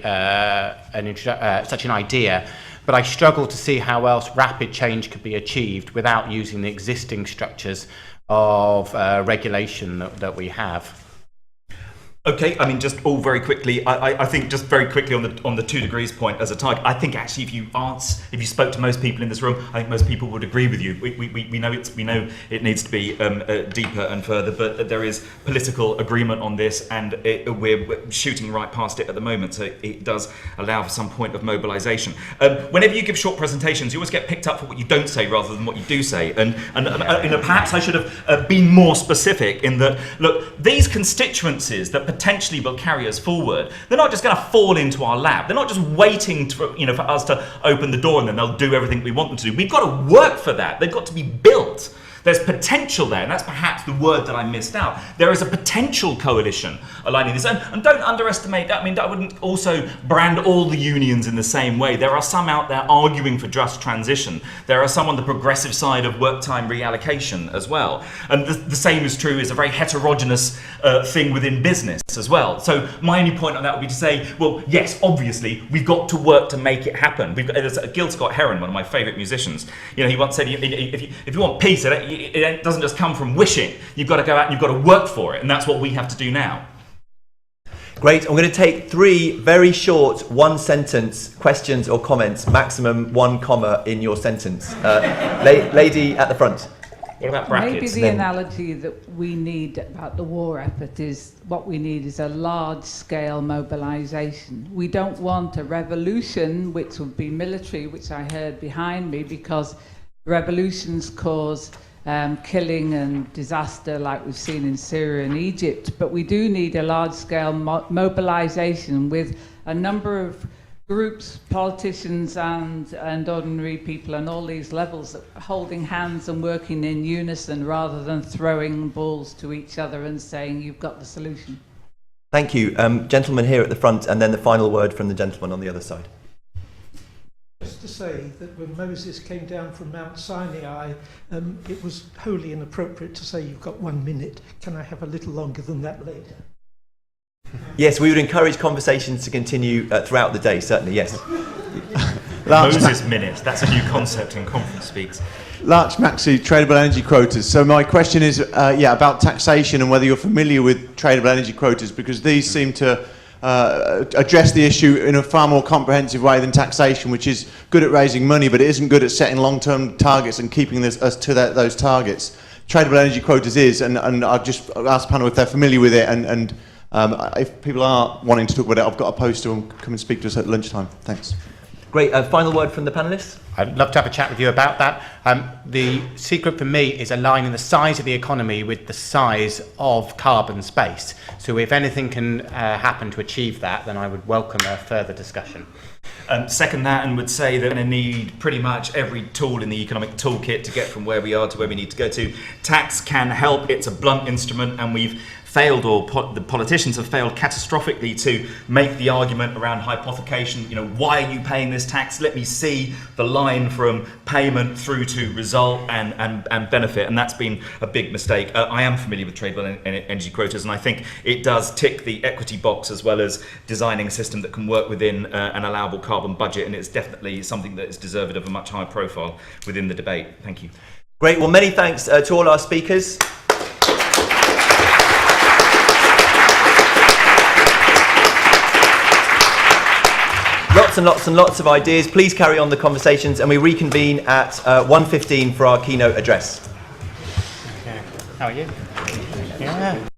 idea, but I struggle to see how else rapid change could be achieved without using the existing structures of regulation that we have. Okay, I mean, just all very quickly. I think just very quickly on the 2 degrees point as a target. I think actually, if you spoke to most people in this room, I think most people would agree with you. We know it needs to be deeper and further, but there is political agreement on this, and we're shooting right past it at the moment. So it does allow for some point of mobilisation. Whenever you give short presentations, you always get picked up for what you don't say rather than what you do say. And perhaps I should have been more specific in that. Look, these constituencies that potentially will carry us forward, they're not just going to fall into our lap. They're not just waiting for us to open the door and then they'll do everything we want them to do. We've got to work for that. They've got to be built. There's potential there, and that's perhaps the word that I missed out. There is a potential coalition aligning this. And don't underestimate that. I mean, I wouldn't also brand all the unions in the same way. There are some out there arguing for just transition. There are some on the progressive side of work time reallocation as well. And the same is true, is a very heterogeneous thing within business as well. So my only point on that would be to say, well, yes, obviously, we've got to work to make it happen. There's Gil Scott-Heron, one of my favourite musicians, he once said, if you want peace, it doesn't just come from wishing. You've got to go out and you've got to work for it, and that's what we have to do now. Great. I'm going to take 3 very short 1-sentence questions or comments, maximum 1 comma in your sentence. Lady at the front. What about brackets? Maybe the analogy that we need about the war effort is what we need is a large-scale mobilisation. We don't want a revolution, which would be military, which I heard behind me, because revolutions cause killing and disaster like we've seen in Syria and Egypt, but we do need a large-scale mobilisation with a number of groups, politicians and ordinary people and all these levels holding hands and working in unison rather than throwing balls to each other and saying you've got the solution. Thank you. Gentleman here at the front, and then the final word from the gentleman on the other side. Just to say that when Moses came down from Mount Sinai, it was wholly inappropriate to say you've got 1 minute. Can I have a little longer than that later? Yes, we would encourage conversations to continue throughout the day, certainly, yes. Moses Minute. That's a new concept in conference speaks. Larch Maxey, tradable energy quotas. So my question is, about taxation and whether you're familiar with tradable energy quotas, because these seem to address the issue in a far more comprehensive way than taxation, which is good at raising money, but it isn't good at setting long-term targets and keeping us to those targets. Tradable energy quotas is, and I've just asked the panel if they're familiar with it, and if people are wanting to talk about it, I've got a poster and come and speak to us at lunchtime. Thanks. Great. Final word from the panellists? I'd love to have a chat with you about that. The secret for me is aligning the size of the economy with the size of carbon space. So if anything can happen to achieve that, then I would welcome a further discussion. Second that, and would say that we're going to need pretty much every tool in the economic toolkit to get from where we are to where we need to go to. Tax can help. It's a blunt instrument, and we've failed, or the politicians have failed catastrophically to make the argument around hypothecation. You know, why are you paying this tax? Let me see the line from payment through to result and benefit, and that's been a big mistake. I am familiar with tradable energy quotas, and I think it does tick the equity box as well as designing a system that can work within an allowable carbon budget, and it's definitely something that is deserved of a much higher profile within the debate. Thank you. Great. Well, many thanks to all our speakers. Lots and lots and lots of ideas. Please carry on the conversations, and we reconvene at 1:15 for our keynote address. Okay. How are you? Yeah.